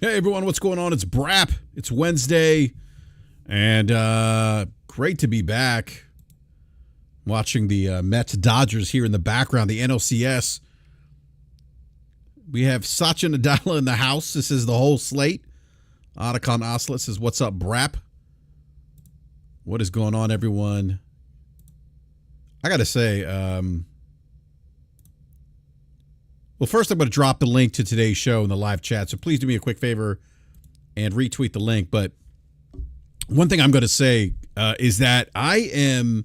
Hey everyone, what's going on? It's BRAP. It's Wednesday, and great to be back. Watching the Mets Dodgers here in the background, the NLCS. We have Satya Nadella in the house. This is the whole slate. Otacon Oslet says, "What's up, BRAP?" What is going on, everyone? I gotta say, well, first I'm going to drop the link to today's show in the live chat, so please do me a quick favor and retweet the link. But one thing I'm going to say is that I am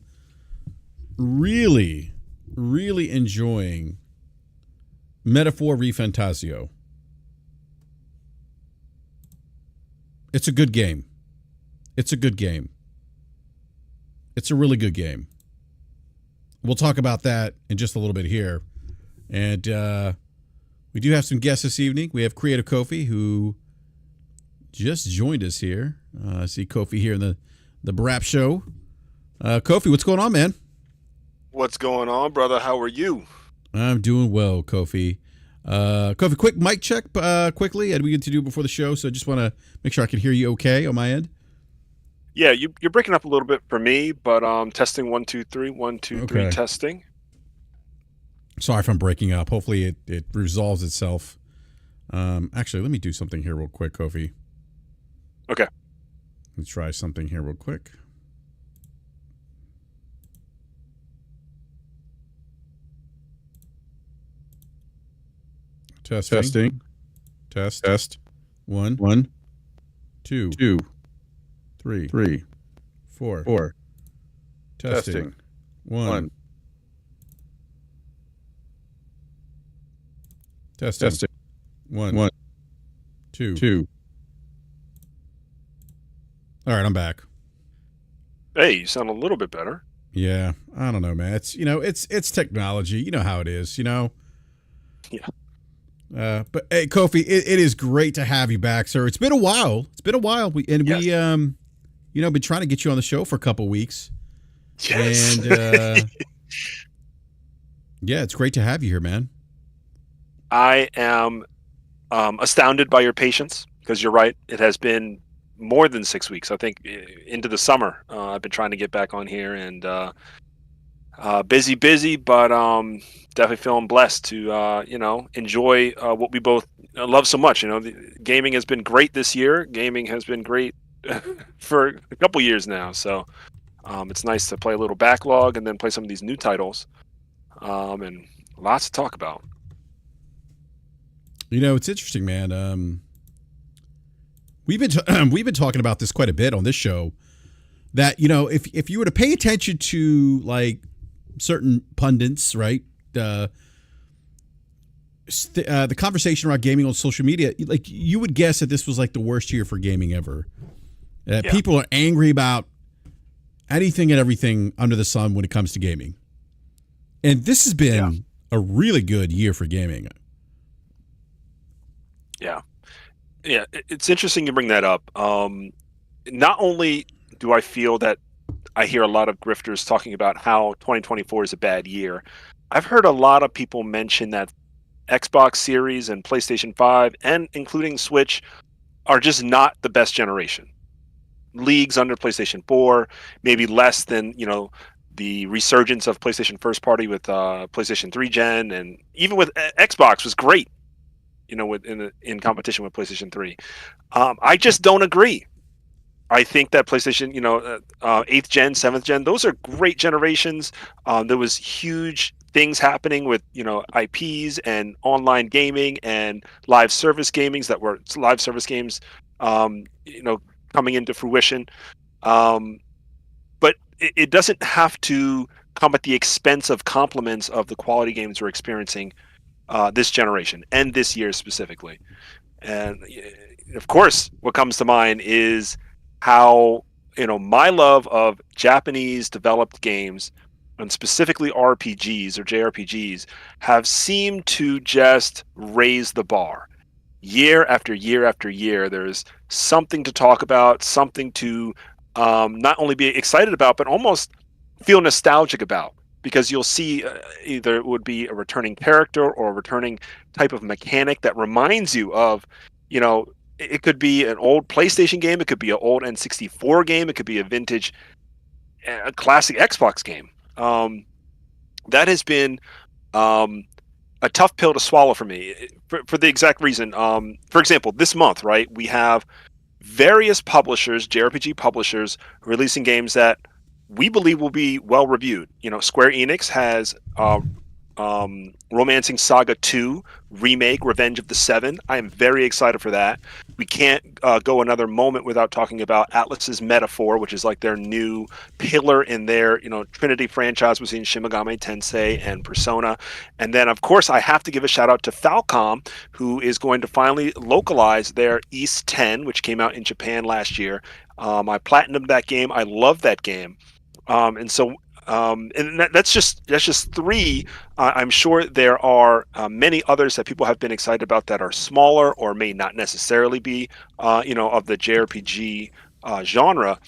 really, really enjoying Metaphor ReFantazio. It's a good game. It's a good game. It's a really good game. We'll talk about that in just a little bit here. And we do have some guests this evening. We have Creative Kofi, who just joined us here. I see Kofi here in the BRAP show. Kofi, what's going on, man? What's going on, brother? How are you? I'm doing well, Kofi. Kofi, quick mic check quickly. And we get to do before the show, so I just want to make sure I can hear you okay on my end. Yeah, you're breaking up a little bit for me, but testing 1 2 3 1 2 3 testing. Sorry if I'm breaking up. Hopefully it resolves itself. Actually, let me do something here real quick, Kofi. Okay. Let's try something here real quick. Testing. Test. One. Two. 3. 4. Testing. One. Testing. One. Two. All right, I'm back. Hey, you sound a little bit better. Yeah, I don't know, man. It's it's technology. You know how it is. Yeah. But hey, Kofi, it is great to have you back, sir. It's been a while. We been trying to get you on the show for a couple weeks. Yes. And yeah, it's great to have you here, man. I am astounded by your patience, because you're right. It has been more than 6 weeks. I think into the summer. I've been trying to get back on here, and busy, but definitely feeling blessed to enjoy what we both love so much. Gaming has been great this year. Gaming has been great for a couple years now. So it's nice to play a little backlog and then play some of these new titles, and lots to talk about. It's interesting, man. We've been talking about this quite a bit on this show. That if you were to pay attention to like certain pundits, right? The conversation around gaming on social media, like you would guess that this was like the worst year for gaming ever. Yeah. People are angry about anything and everything under the sun when it comes to gaming, and this has been a really good year for gaming. Yeah, it's interesting you bring that up. Not only do I feel that I hear a lot of grifters talking about how 2024 is a bad year, I've heard a lot of people mention that Xbox Series and PlayStation 5, and including Switch, are just not the best generation. Leagues under PlayStation 4, maybe less than, the resurgence of PlayStation first party with PlayStation 3 gen, and even with Xbox was great. In competition with PlayStation 3. I just don't agree. I think that PlayStation, 8th gen, 7th gen, those are great generations. There was huge things happening with, IPs and online gaming and live service games, coming into fruition. But it doesn't have to come at the expense of compliments of the quality games we're experiencing this generation and this year specifically. And of course, what comes to mind is how, my love of Japanese developed games, and specifically RPGs or JRPGs, have seemed to just raise the bar. Year after year after year, there's something to talk about, something to not only be excited about, but almost feel nostalgic about. Because you'll see either it would be a returning character or a returning type of mechanic that reminds you of, it could be an old PlayStation game, it could be an old N64 game, it could be a vintage, a classic Xbox game. That has been a tough pill to swallow for me for the exact reason. For example, this month, right, we have various publishers, JRPG publishers, releasing games that we believe will be well reviewed. Square Enix has Romancing Saga 2 remake, Revenge of the Seven. I am very excited for that. We can't go another moment without talking about Atlas's Metaphor, which is like their new pillar in their Trinity franchise between Shin Megami Tensei and Persona. And then, of course, I have to give a shout out to Falcom, who is going to finally localize their East 10, which came out in Japan last year. I platinumed that game. I love that game. That's just three. I'm sure there are many others that people have been excited about that are smaller or may not necessarily be, of the JRPG genre.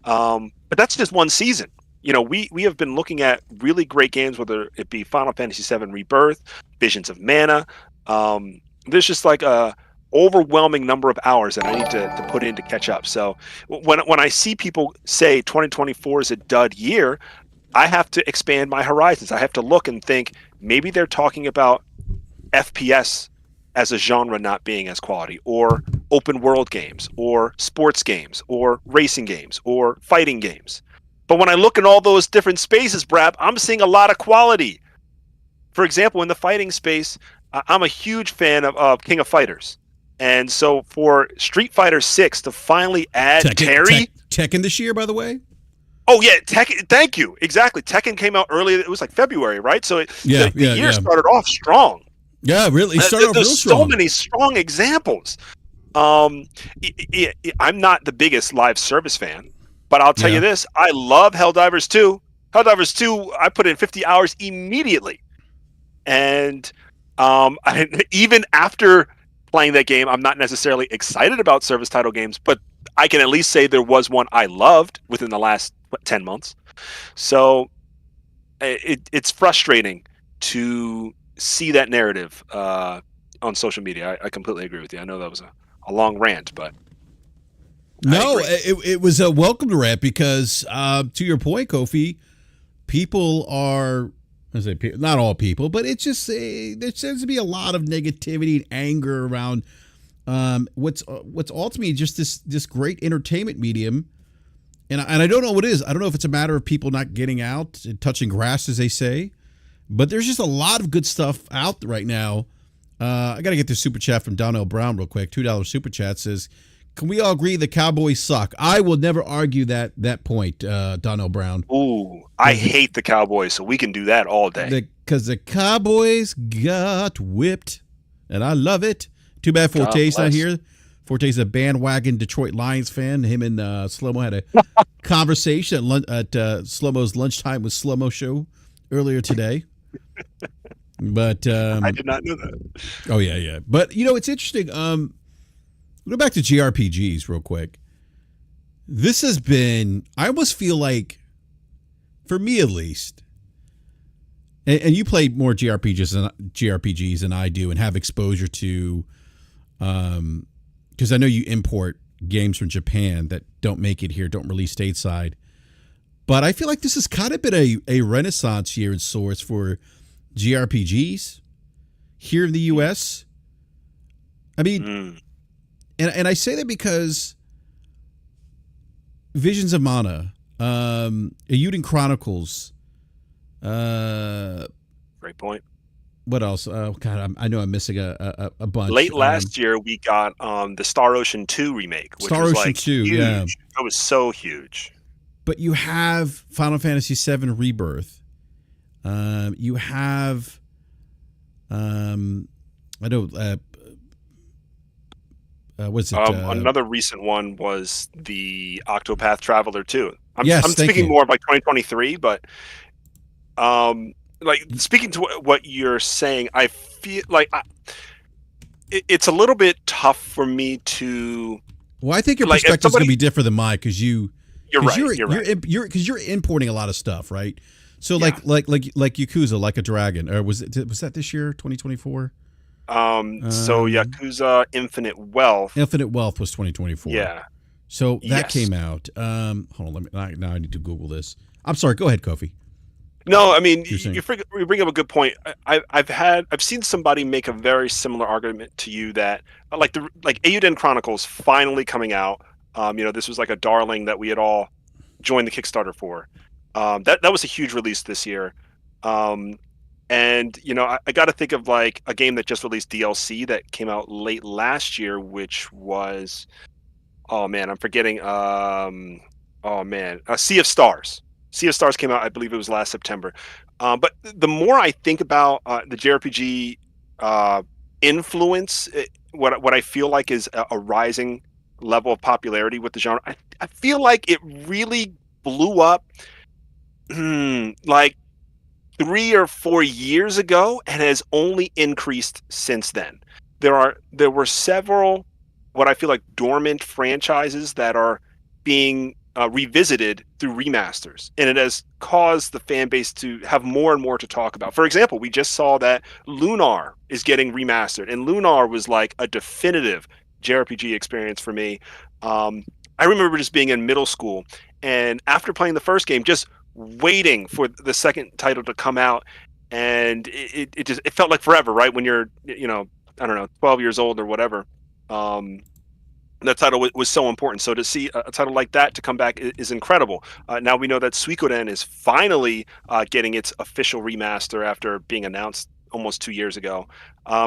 But that's just one season. We have been looking at really great games, whether it be Final Fantasy VII Rebirth, Visions of Mana. There's just like a overwhelming number of hours that I need to put in to catch up. So when I see people say 2024 is a dud year, I have to expand my horizons. I have to look and think maybe they're talking about FPS as a genre not being as quality, or open world games, or sports games, or racing games, or fighting games. But when I look in all those different spaces, BRAP, I'm seeing a lot of quality. For example, in the fighting space, I'm a huge fan of King of Fighters. And so for Street Fighter 6 to finally add Terry... Tekken this year, by the way? Oh, yeah, Tekken. Thank you. Exactly. Tekken came out early. It was like February, right? So the year started off strong. Yeah, really. It started off real strong. There's so many strong examples. I'm not the biggest live service fan, but I'll tell you this. I love Helldivers 2. Helldivers 2, I put in 50 hours immediately. And even after playing that game, I'm not necessarily excited about service title games, but I can at least say there was one I loved within the last 10 months. So it's frustrating to see that narrative on social media. I completely agree with you. I know that was a long rant, but no, it was a welcomed rant because to your point, Kofi, people are, not all people, but it's just there seems to be a lot of negativity and anger around what's ultimately just this great entertainment medium. And I don't know what it is. I don't know if it's a matter of people not getting out and touching grass, as they say, but there's just a lot of good stuff out right now. I got to get this super chat from Donnell Brown real quick. $2 super chat says, can we all agree the Cowboys suck? I will never argue that point, Donnell Brown. Ooh, I hate the Cowboys, so we can do that all day. Because the Cowboys got whipped, and I love it. Too bad Forte's not here. Forte's a bandwagon Detroit Lions fan. Him and Slow-Mo had a conversation at Slow-Mo's Lunchtime with Slow-Mo show earlier today. But I did not know that. Oh, yeah. But, it's interesting. Go back to JRPGs real quick. This has been, I almost feel like, for me at least, and you play more JRPGs than I do and have exposure to, because I know you import games from Japan that don't make it here, don't release stateside. But I feel like this has kind of been a renaissance year in sorts for JRPGs here in the U.S. I mean, and I say that because Visions of Mana, Eiyuden Chronicles. Great point. What else? Oh God, I know I'm missing a bunch. Late last year, we got the Star Ocean 2 remake, which was like 2, huge. Yeah. It was so huge. But you have Final Fantasy VII Rebirth. You have, I know. What's it? Another recent one was the Octopath Traveler 2. I'm speaking more of like 2023, but like speaking to what you're saying, I feel like it's a little bit tough for me to. Well, I think your perspective is going to be different than mine because you're right. Because you're importing a lot of stuff, right? So like Yakuza, Like a Dragon, or was that this year, 2024? So Yakuza Infinite Wealth. Infinite Wealth was 2024. Yeah. So that Yes. came out. Hold on. Now I need to Google this. I'm sorry. Go ahead, Kofi. No, I mean You're saying. you bring up a good point. I've seen somebody make a very similar argument to you that like Eiyuden Chronicles finally coming out. This was like a darling that we had all joined the Kickstarter for. That was a huge release this year. And I got to think of like a game that just released DLC that came out late last year, which was, oh man, I'm forgetting. Sea of Stars. Sea of Stars came out, I believe it was last September. But the more I think about the JRPG influence, what I feel like is a rising level of popularity with the genre, I feel like it really blew up like 3 or 4 years ago and has only increased since then. There were several what I feel like dormant franchises that are being revisited through remasters, and it has caused the fan base to have more and more to talk about. For example, we just saw that Lunar is getting remastered, and Lunar was like a definitive JRPG experience for me. I remember just being in middle school, and after playing the first game, just waiting for the second title to come out, and it felt like forever, right? When you're I don't know 12 years old or whatever. That title was so important. So to see a title like that to come back is incredible. Now we know that Suikoden is finally getting its official remaster after being announced almost 2 years ago.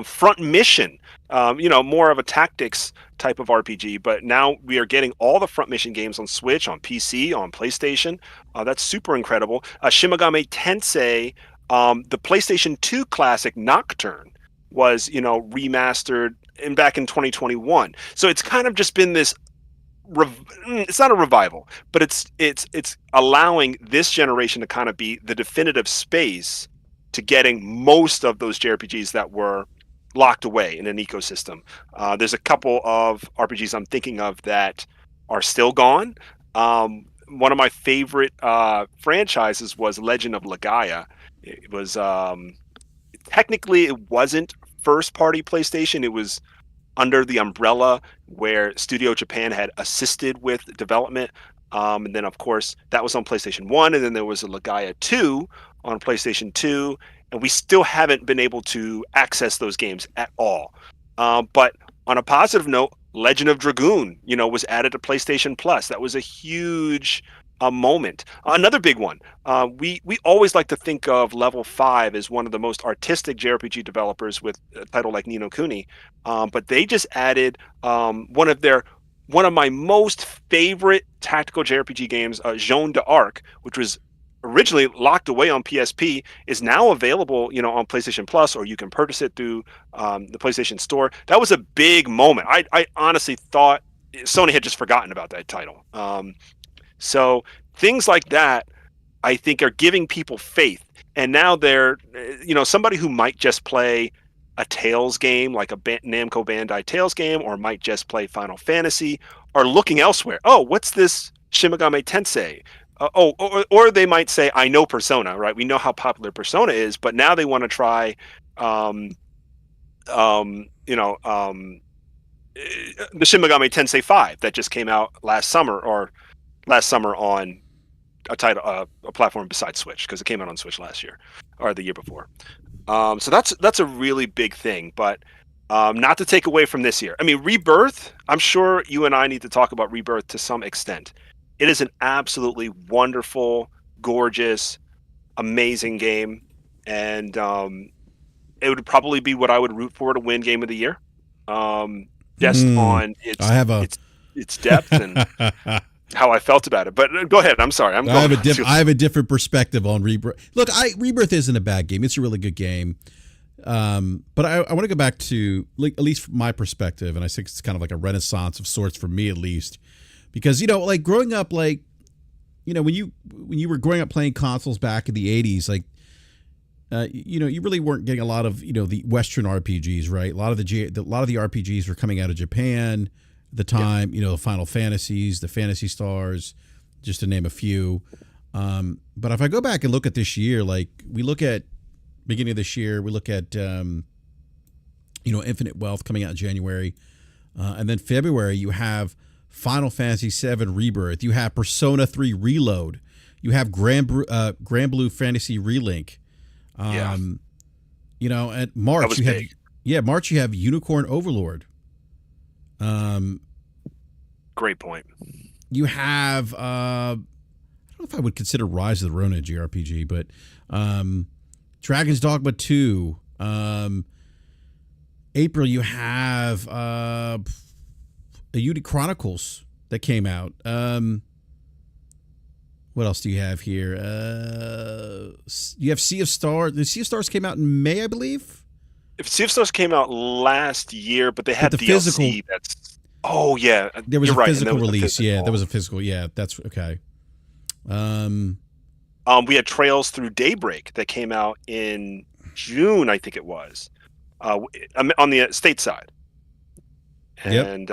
Front Mission, more of a tactics type of RPG, but now we are getting all the Front Mission games on Switch, on PC, on PlayStation. That's super incredible. Shimigami Tensei, the PlayStation 2 classic Nocturne was, remastered back in 2021. So it's kind of just been this it's not a revival, but it's allowing this generation to kind of be the definitive space to getting most of those JRPGs that were locked away in an ecosystem. There's a couple of RPGs I'm thinking of that are still gone. One of my favorite franchises was Legend of Legaia. It was technically it wasn't first party PlayStation. It was under the umbrella where Studio Japan had assisted with development. And then, of course, that was on PlayStation 1. And then there was a Legaia 2 on PlayStation 2. And we still haven't been able to access those games at all. But on a positive note, Legend of Dragoon, was added to PlayStation Plus. That was a huge moment. Another big one. We always like to think of Level 5 as one of the most artistic JRPG developers with a title like Ni no Kuni, but they just added one of my most favorite tactical JRPG games, Jeanne d'Arc, which was originally locked away on PSP, is now available, on PlayStation Plus, or you can purchase it through the PlayStation Store. That was a big moment. I honestly thought Sony had just forgotten about that title. So things like that, I think, are giving people faith. And now they're, somebody who might just play a Tales game, like a Namco Bandai Tales game, or might just play Final Fantasy, are looking elsewhere. Oh, what's this Shimigami Tensei? Or they might say, I know Persona, right? We know how popular Persona is, but now they want to try, the Shimigami Tensei 5 that just came out last summer on a platform besides Switch, because it came out on Switch last year or the year before. So that's a really big thing, but not to take away from this year. I mean, Rebirth, I'm sure you and I need to talk about Rebirth to some extent. It is an absolutely wonderful, gorgeous, amazing game, and it would probably be what I would root for to win Game of the Year, just on its depth and how I felt about it. But go ahead. I'm sorry. I have a different perspective on Rebirth. Look, Rebirth isn't a bad game. It's a really good game. But I want to go back to, like, at least from my perspective, and I think it's kind of like a renaissance of sorts for me, at least, because, like growing up, like, when you were growing up playing consoles back in the 80s, like, you really weren't getting a lot of, the Western RPGs, right? A lot of the RPGs were coming out of Japan at the time, the Final Fantasies, the Phantasy Stars, just to name a few. But if I go back and look at this year, like we look at beginning of this year, we look at, Infinite Wealth coming out in January. And then February, you have Final Fantasy VII Rebirth. You have Persona 3 Reload. You have Grand Blue Fantasy Relink. And March, March you have Unicorn Overlord. Great point. You have, I don't know if I would consider Rise of the Ronin a JRPG, but Dragon's Dogma 2. April, you have Eudi Chronicles that came out. What else do you have here? You have Sea of Stars. The Sea of Stars came out in May, I believe. If Sea of Stars came out last year, but they had the DLC. Physical. There was a physical release. Yeah, there was a physical. Yeah, that's okay. We had Trails Through Daybreak that came out in June, I think it was, on the state side. And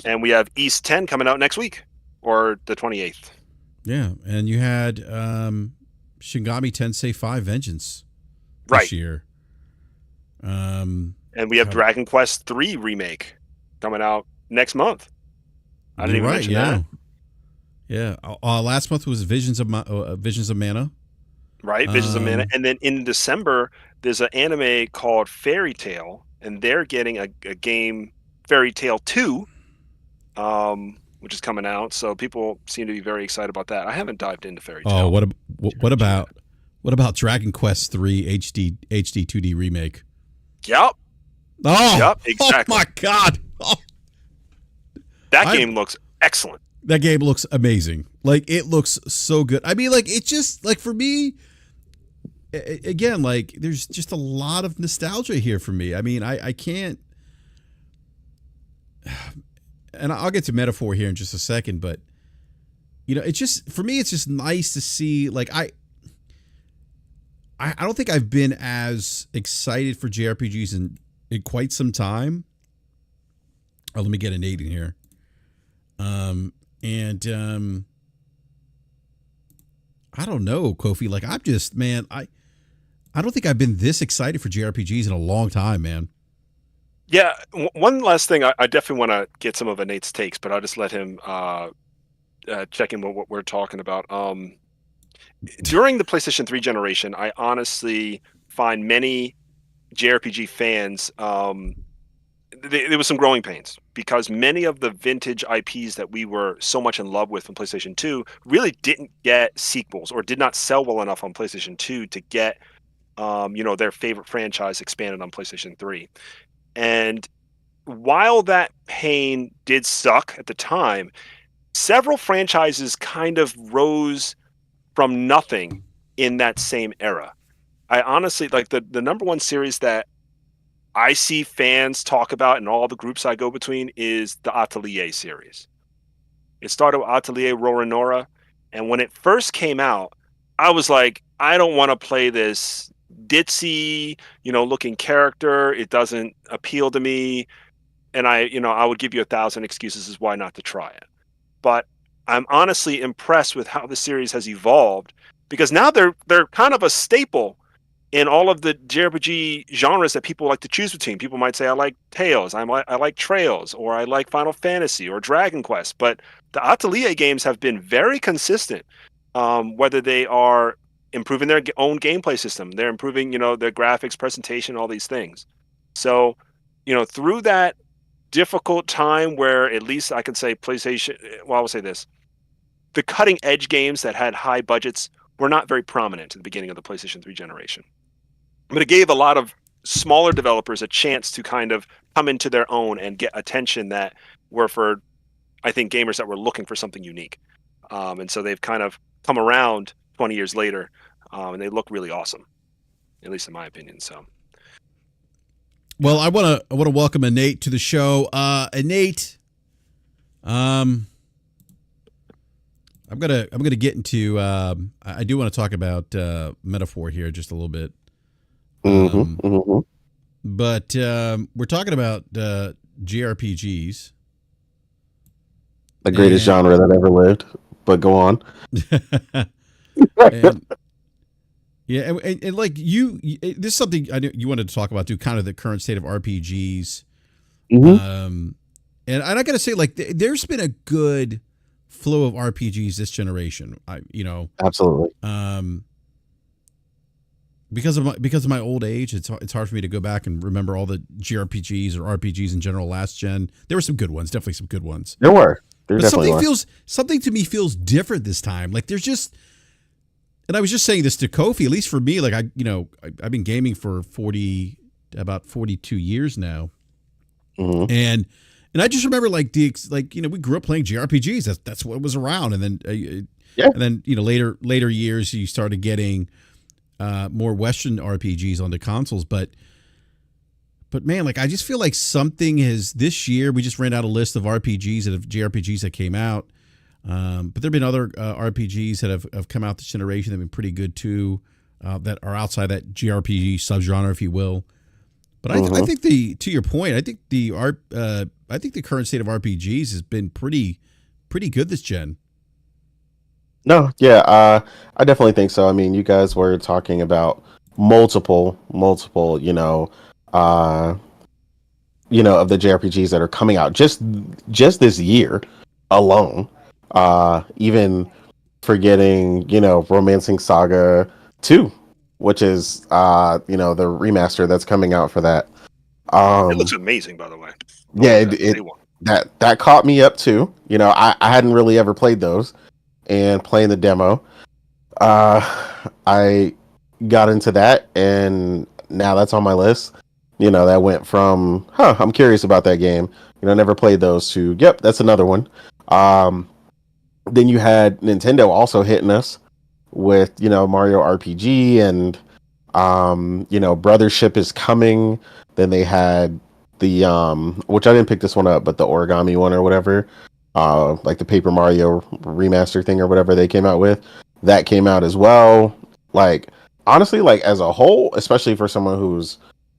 and we have East 10 coming out next week, or the 28th. Yeah, and you had Shin Megami Tensei 5 Vengeance this year. And we have Dragon Quest 3 remake coming out next month. I didn't even mention that. Yeah. Last month was Visions of Mana. Right, Visions of Mana. And then in December, there's an anime called Fairy Tail, and they're getting a game, Fairy Tail 2, which is coming out. So people seem to be very excited about that. I haven't dived into Fairy Tail. Oh, what about Dragon Quest 3 HD 2D remake? Yep. Oh, yep, exactly. Oh my God. Oh. That game looks excellent. That game looks amazing. Like, it looks so good. I mean, like, it's just, like, for me, again, like, there's just a lot of nostalgia here for me. I mean, I can't, and I'll get to metaphor here in just a second, but, it's just, for me, it's just nice to see, like, I don't think I've been as excited for JRPGs in quite some time. Oh, let me get an 8 in here. I don't know, Kofi. Like, I'm just, man, I don't think I've been this excited for JRPGs in a long time, man. Yeah, one last thing. I definitely want to get some of Nate's takes, but I'll just let him check in what we're talking about. During the PlayStation 3 generation, I honestly find many JRPG fans, there was some growing pains, because many of the vintage IPs that we were so much in love with on PlayStation 2 really didn't get sequels, or did not sell well enough on PlayStation 2 to get, their favorite franchise expanded on PlayStation 3. And while that pain did suck at the time, several franchises kind of rose from nothing in that same era. I honestly, like, the number one series that I see fans talk about in all the groups I go between is the Atelier series. It started with Atelier Roranora, and when it first came out, I was like, I don't want to play this ditzy, looking character. It doesn't appeal to me, and I would give you 1,000 excuses as why not to try it. But I'm honestly impressed with how the series has evolved, because now they're kind of a staple in all of the JRPG genres that people like to choose between. People might say, I like Tales, I like Trails, or I like Final Fantasy or Dragon Quest. But the Atelier games have been very consistent, whether they are improving their own gameplay system, they're improving, their graphics, presentation, all these things. So, through that difficult time where, at least I can say PlayStation, well, I will say this, the cutting edge games that had high budgets were not very prominent at the beginning of the PlayStation 3 generation. But it gave a lot of smaller developers a chance to kind of come into their own and get attention that were for, I think, gamers that were looking for something unique. And so they've kind of come around 20 years later, and they look really awesome, at least in my opinion. So, well, I want to welcome Nate to the show. Nate, I'm gonna get into. I do want to talk about metaphor here just a little bit. But we're talking about JRPGs, the greatest genre that ever lived. But go on. Yeah, and like this is something I knew you wanted to talk about too, kind of the current state of RPGs. Mm-hmm. And I got to say, like, there's been a good flow of RPGs this generation. Absolutely. Because of my old age, it's hard for me to go back and remember all the JRPGs or RPGs in general last gen. There were some good ones, definitely some good ones. There were. There But definitely were. something to me feels different this time. Like there's just, and I was just saying this to Kofi, at least for me, like I've been gaming for about 42 years now. Mm-hmm. And I just remember we grew up playing JRPGs. That's what was around. And then, and then, later years, you started getting more Western RPGs onto consoles. But man, like, I just feel like something this year, we just ran out a list of JRPGs that came out. But there've been other RPGs that have come out this generation that have been pretty good too, that are outside that JRPG subgenre, if you will. But I think to your point, I think the current state of RPGs has been pretty good this gen. No, yeah, I definitely think so. I mean, you guys were talking about multiple, of the JRPGs that are coming out just this year alone. Even forgetting, Romancing Saga 2, which is the remaster that's coming out for that. It looks amazing, by the way. Yeah, that caught me up too. I hadn't really ever played those, and playing the demo, I got into that, and now that's on my list. That went from I'm curious about that game. Never played those to yep, that's another one. Then you had Nintendo also hitting us with Mario RPG, and Brothership is coming. Then they had the which I didn't pick this one up, but the origami one or whatever, like the Paper Mario remaster thing or whatever they came out with, that came out as well. Like, honestly, like as a whole, especially for someone who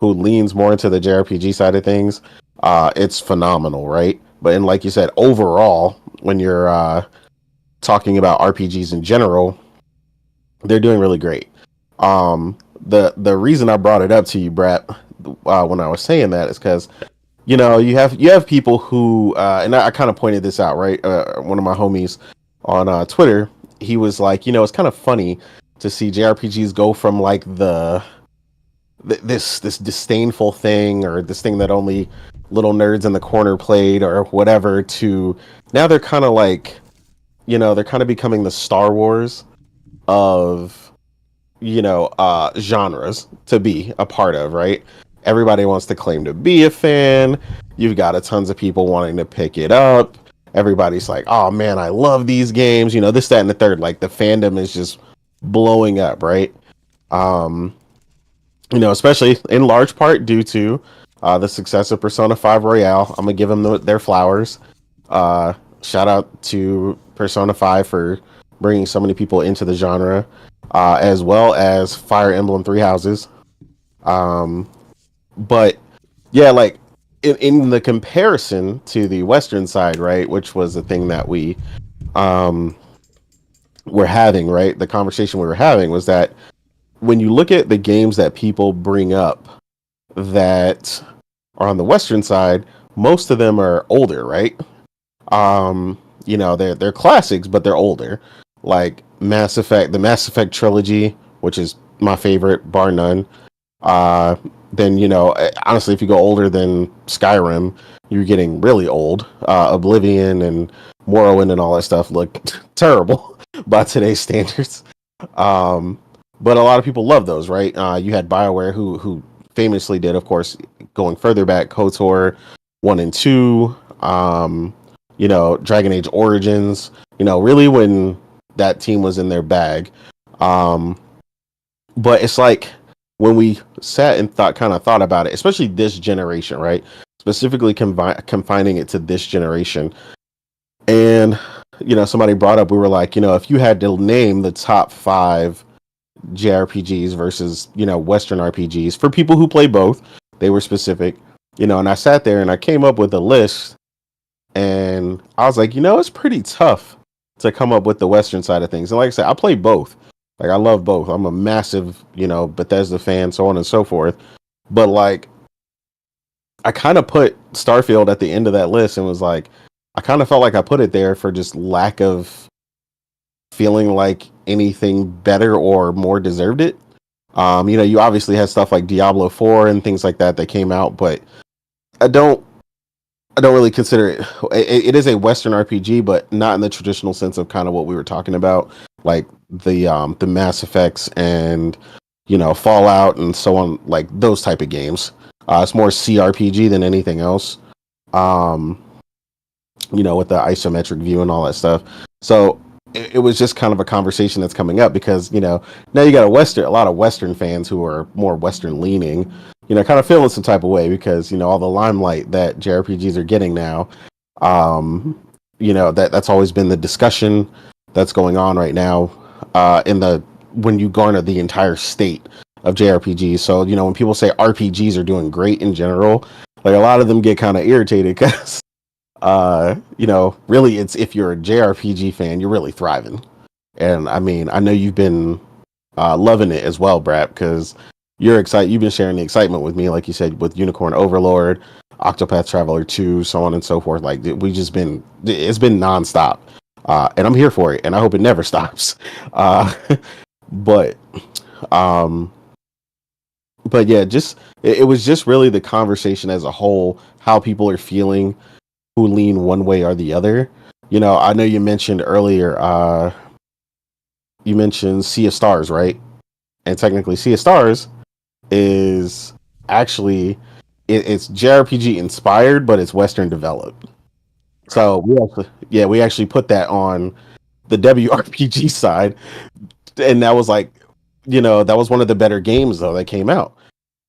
leans more into the JRPG side of things, it's phenomenal, right? But like you said, overall, when you're talking about RPGs in general, they're doing really great. The reason I brought it up to you, BRAP, when I was saying that is because you have people who and I kind of pointed this out, right? One of my homies on Twitter, he was like, it's kind of funny to see JRPGs go from like this disdainful thing, or this thing that only little nerds in the corner played or whatever, to now they're kind of like, they're kind of becoming the Star Wars of genres to be a part of, right? Everybody wants to claim to be a fan. You've got a tons of people wanting to pick it up. Everybody's like, oh man, I love these games, this, that, and the third. Like, the fandom is just blowing up, right? Especially in large part due to the success of Persona 5 Royale. I'm gonna give them their flowers. Shout out to Persona 5 for bringing so many people into the genre, as well as Fire Emblem Three Houses. But yeah, like in the comparison to the Western side, right, which was the thing that we were having, right? The conversation we were having was that when you look at the games that people bring up that are on the Western side, most of them are older, right? They're classics, but they're older. Like Mass Effect, the Mass Effect trilogy, which is my favorite, bar none. Then, honestly, if you go older than Skyrim, you're getting really old. Oblivion and Morrowind and all that stuff look terrible by today's standards. But a lot of people love those, right? You had BioWare, who famously did, of course, going further back, KOTOR 1 and 2, Dragon Age Origins, really when that team was in their bag. But it's like, when we sat and thought about it, especially this generation, right? Specifically confining it to this generation. And, somebody brought up, we were like, if you had to name the top 5 JRPGs versus, Western RPGs, for people who play both, they were specific, and I sat there and I came up with a list, and I was like, it's pretty tough to come up with the Western side of things. And like I said, I play both. Like I love both. I'm a massive, Bethesda fan, so on and so forth. But like I kind of put Starfield at the end of that list and was like, I kind of felt like I put it there for just lack of feeling like anything better or more deserved it. You obviously had stuff like Diablo 4 and things like that came out, but I don't I don't really consider it is a Western RPG, but not in the traditional sense of kind of what we were talking about, like the Mass Effects and Fallout and so on, like those type of games. It's more CRPG than anything else. Um, with the isometric view and all that stuff. So it was just kind of a conversation that's coming up because now you got a lot of Western fans who are more Western leaning, kind of feeling some type of way because all the limelight that JRPGs are getting now. That's always been the discussion that's going on right now in the when you garner the entire state of JRPGs. So when people say RPGs are doing great in general, like a lot of them get kind of irritated because really it's if you're a JRPG fan, you're really thriving. And I mean, I know you've been loving it as well, BRAP, because you're excited. You've been sharing the excitement with me, like you said, with Unicorn Overlord, Octopath Traveler 2, so on and so forth. Like it's been nonstop, and I'm here for it, and I hope it never stops. But, um, but yeah, just it was just really the conversation as a whole, how people are feeling, who lean one way or the other. I know you mentioned earlier. You mentioned Sea of Stars, right? And technically, Sea of Stars is actually it's JRPG inspired, but it's Western developed. Right. So we actually put that on the WRPG side, and that was like, that was one of the better games though that came out.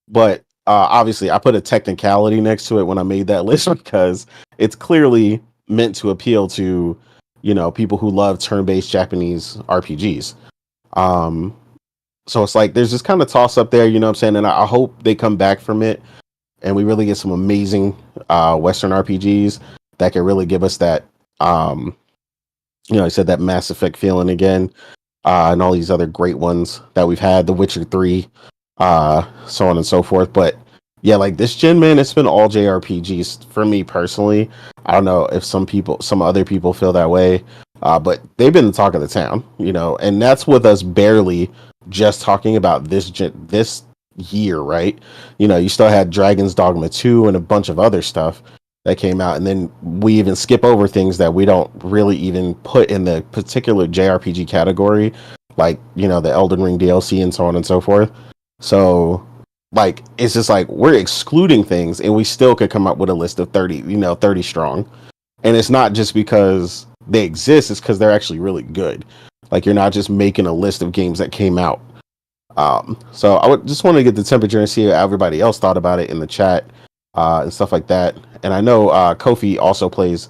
But obviously, I put a technicality next to it when I made that list because it's clearly meant to appeal to people who love turn-based Japanese RPGs. So it's like there's this kind of toss up there, you know what I'm saying? And I hope they come back from it and we really get some amazing Western RPGs that can really give us that, I said that Mass Effect feeling again, and all these other great ones that we've had, The Witcher 3, so on and so forth. But yeah, like this gen, man, it's been all JRPGs for me personally. I don't know if some other people feel that way, but they've been the talk of the town, and that's with us barely just talking about this year, right? You still had Dragon's Dogma 2 and a bunch of other stuff that came out, and then we even skip over things that we don't really even put in the particular JRPG category, like the Elden Ring DLC and so on and so forth. So like it's just like we're excluding things and we still could come up with a list of 30 30 strong, and it's not just because they exist, it's because they're actually really good. Like you're not just making a list of games that came out. So I would just want to get the temperature and see how everybody else thought about it in the chat and stuff like that. And I know Kofi also plays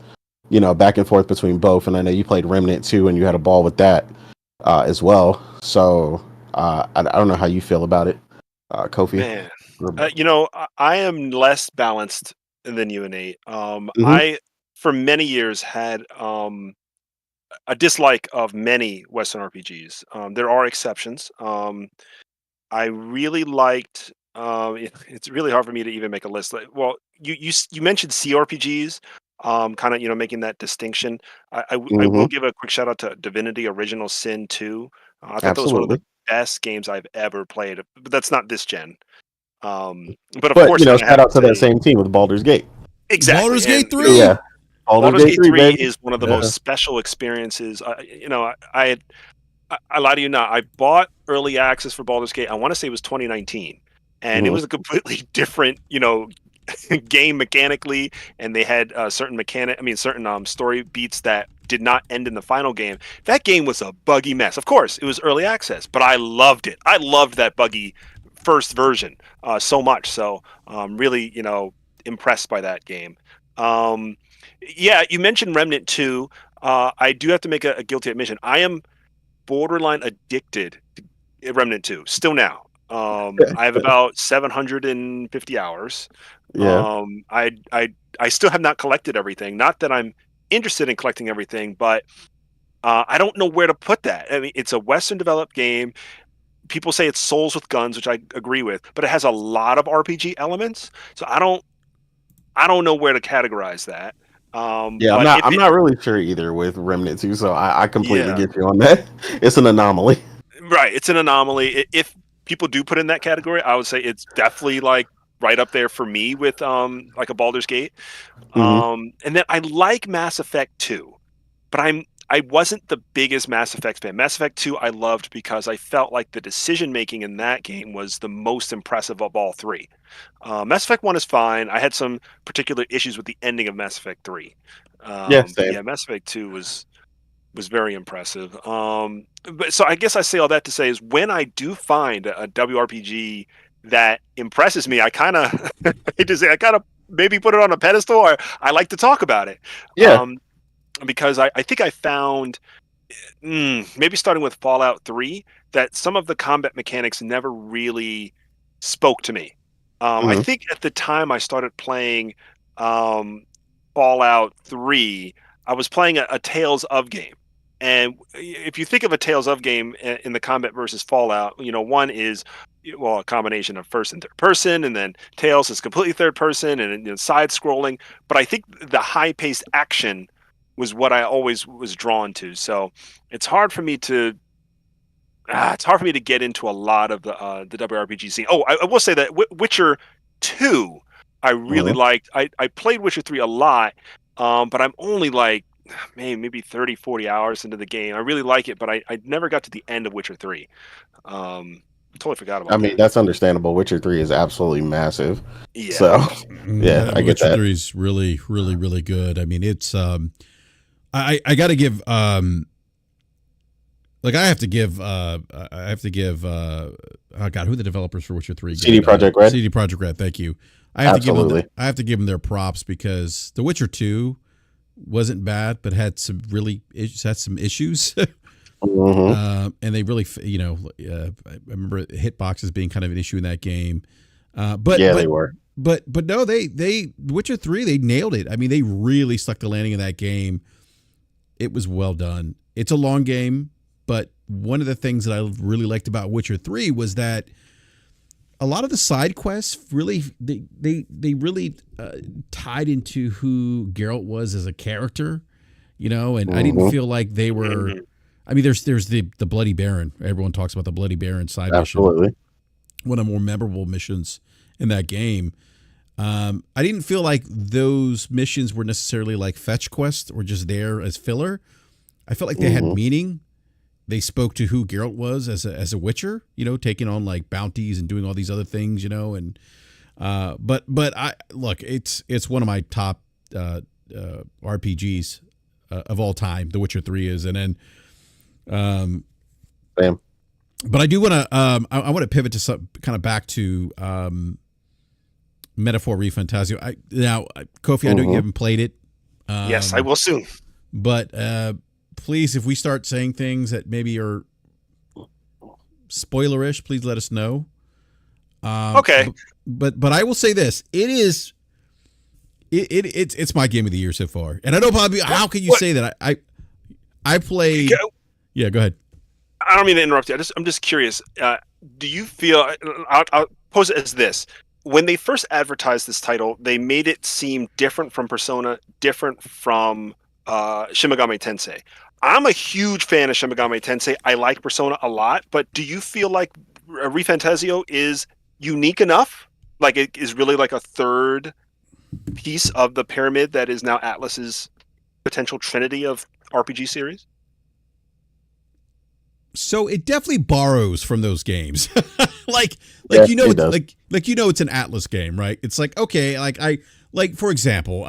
back and forth between both, and I know you played Remnant too and you had a ball with that as well. So I don't know how you feel about it, Kofi. Man, I am less balanced than you and Nate. Mm-hmm. I, for many years, had a dislike of many Western RPGs. There are exceptions. I really liked. It's really hard for me to even make a list. Well, you mentioned CRPGs, kind of making that distinction. I will give a quick shout out to Divinity Original Sin 2. I thought that was one of the best games I've ever played, but that's not this gen. But of course, shout out to that same team with Baldur's Gate. Exactly. Baldur's Gate 3. Yeah. Baldur's Gate 3 is one of the most special experiences. I lie to you not. I bought early access for Baldur's Gate. I want to say it was 2019, and it was a completely different, game mechanically, and they had certain story beats that did not end in the final game. That game was a buggy mess. Of course, it was early access, but I loved it. I loved that buggy first version so much. So really, impressed by that game. Yeah, you mentioned Remnant 2. I do have to make a guilty admission. I am borderline addicted to Remnant 2 still now. I have about 750 hours. Yeah. I still have not collected everything. Not that I'm interested in collecting everything, but I don't know where to put that. I mean, it's a Western developed game. People say it's Souls with guns, which I agree with, but it has a lot of RPG elements. So I don't know where to categorize that. Yeah, But if I'm it, not really sure either with Remnant 2, so I completely yeah, get you on that. It's an anomaly. right, it's an anomaly. If people do put in that category, I would say it's definitely like right up there for me with like a Baldur's Gate. Hmm. And then I like Mass Effect 2, but I wasn't the biggest Mass Effect fan. Mass Effect 2 I loved because I felt like the decision making in that game was the most impressive of all three. Mass Effect 1 is fine. I had some particular issues with the ending of Mass Effect 3. Yeah, But same. yeah, Mass Effect 2 was very impressive. But so I guess I say all that to say is when I do find a WRPG that impresses me, I kind of I kind of maybe put it on a pedestal, or I like to talk about it. Yeah. Um, because I think I found maybe starting with Fallout 3 that some of the combat mechanics never really spoke to me. I Hmm. think at the time I started playing um, Fallout 3, I was playing a Tales of game. And if you think of a Tales of game in the combat versus Fallout, one is well a combination of first and third person, and then Tales is completely third person and side scrolling. But I think the high paced action was what I always was drawn to. So it's hard for me to get into a lot of the WRPG scene. Oh, I will say that Witcher 2 I really Hmm. liked. I played Witcher 3 a lot, but I'm only like maybe 30, 40 hours into the game. I really like it, but I never got to the end of Witcher 3. Totally forgot I about mean, that. that's understandable. Witcher 3 is absolutely massive. Yeah. So, yeah, I get Witcher that. 3 is really, really, really good. I mean, it's I got to give like I have to give oh god, who are the developers for Witcher 3 CD again? Projekt Red? CD Projekt Red, thank you. Absolutely. I have to give them their props because The Witcher 2 wasn't bad but had some really had some issues. Hmm. And they really I remember hitboxes being kind of an issue in that game. Yeah, they were. But no, they Witcher 3 they nailed it. I mean, they really stuck the landing in that game. It was well done. It's a long game, but one of the things that I really liked about Witcher 3 was that a lot of the side quests really they really tied into who Geralt was as a character, and I didn't Hmm. feel like they were. Mhm. I mean, there's the Bloody Baron. Everyone talks about the Bloody Baron side mission, Absolutely. one of the more memorable missions in that game. I didn't feel like those missions were necessarily like fetch quests or just there as filler. I felt like they had Hmm. meaning. They spoke to who Geralt was as a Witcher, taking on like bounties and doing all these other things, and but I look, it's one of my top RPGs of all time. The Witcher 3 is, and then Same. but I do want to I want to pivot to some kind of back to Metaphor ReFantazio. Kofi, I know you Hmm. haven't played it. Yes, I will soon. But please, if we start saying things that maybe are spoilerish, please let us know. Okay. But I will say this: it's my game of the year so far. And I know, Bobby, how can you What? say that? I played. Yeah, go ahead. I don't mean to interrupt you. I'm just curious. Do you feel? I'll pose it as this: when they first advertised this title, they made it seem different from Persona, different from Shin Megami Tensei. I'm a huge fan of Shin Megami Tensei. I like Persona a lot, but do you feel like ReFantazio is unique enough? Like it is really like a third piece of the pyramid that is now Atlas's potential trinity of RPG series? So it definitely borrows from those games. like Yeah, it does. it's an Atlas game, right? It's like, okay, like for example,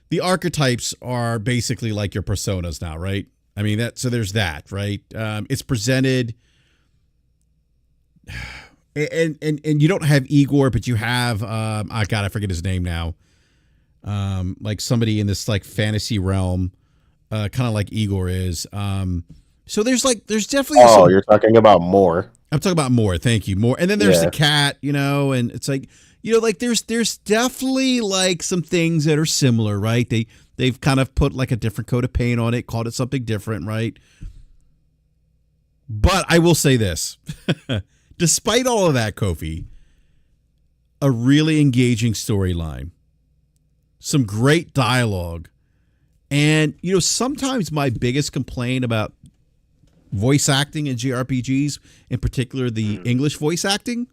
the archetypes are basically like your personas now, right? I mean so there's that, right? It's presented and you don't have Igor, but you have I forget his name now. Like somebody in this like fantasy realm, kind of like Igor is. So there's definitely Oh, you're talking about more. I'm talking about more. Thank you, more. And then there's Yeah. the cat, and it's like you know, like there's definitely like some things that are similar, right? They've kind of put like a different coat of paint on it, called it something different, right? But I will say this, despite all of that, Kofi, a really engaging storyline, some great dialogue, and, you know, sometimes my biggest complaint about voice acting in JRPGs, in particular the English voice acting,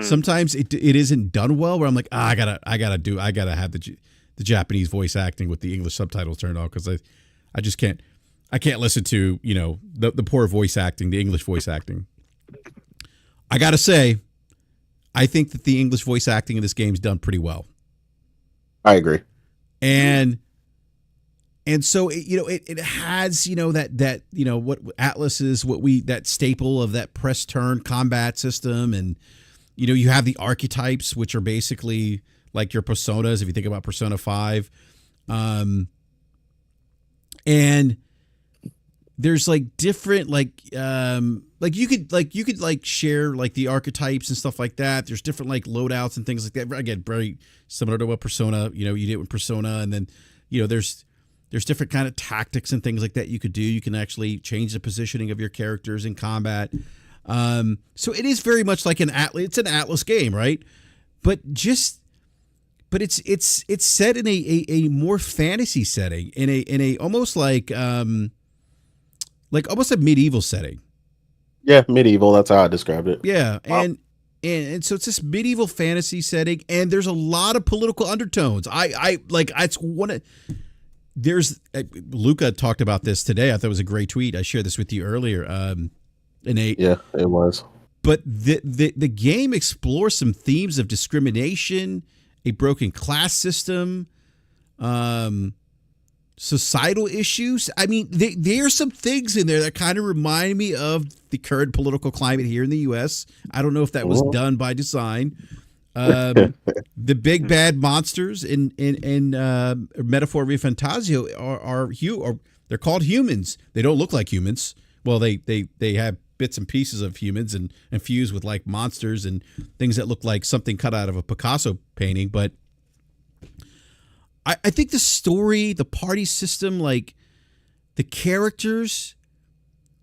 sometimes it isn't done well. Where I'm like, I gotta have the Japanese voice acting with the English subtitles turned on, because I just can't. I can't listen to, you know, the poor voice acting, the English voice acting. I got to say, I think that the English voice acting in this game is done pretty well. I agree. And so, it has, you know, that, you know, what Atlas is, that staple of that press turn combat system. And, you know, you have the archetypes, which are basically like your personas, if you think about Persona 5. And there's like different, you could share like the archetypes and stuff like that. There's different like loadouts and things like that. Again, very similar to what Persona, you know, you did with Persona. And then, you know, there's different kind of tactics and things like that you could do. You can actually change the positioning of your characters in combat. So it is very much like it's an Atlas game, right? But it's set in a more fantasy setting, in a almost like almost a medieval setting. Yeah, medieval. That's how I described it. Yeah, and so it's this medieval fantasy setting, and there's a lot of political undertones. Luca talked about this today. I thought it was a great tweet. I shared this with you earlier. Yeah, it was. But the game explores some themes of discrimination, a broken class system, societal issues. I mean, there are some things in there that kind of remind me of the current political climate here in the U.S. I don't know if that was done by design. The big bad monsters in Metaphor ReFantazio they're called humans. They don't look like humans. Well, they have bits and pieces of humans and fused with like monsters and things that look like something cut out of a Picasso painting, but I think the story, the party system, like the characters,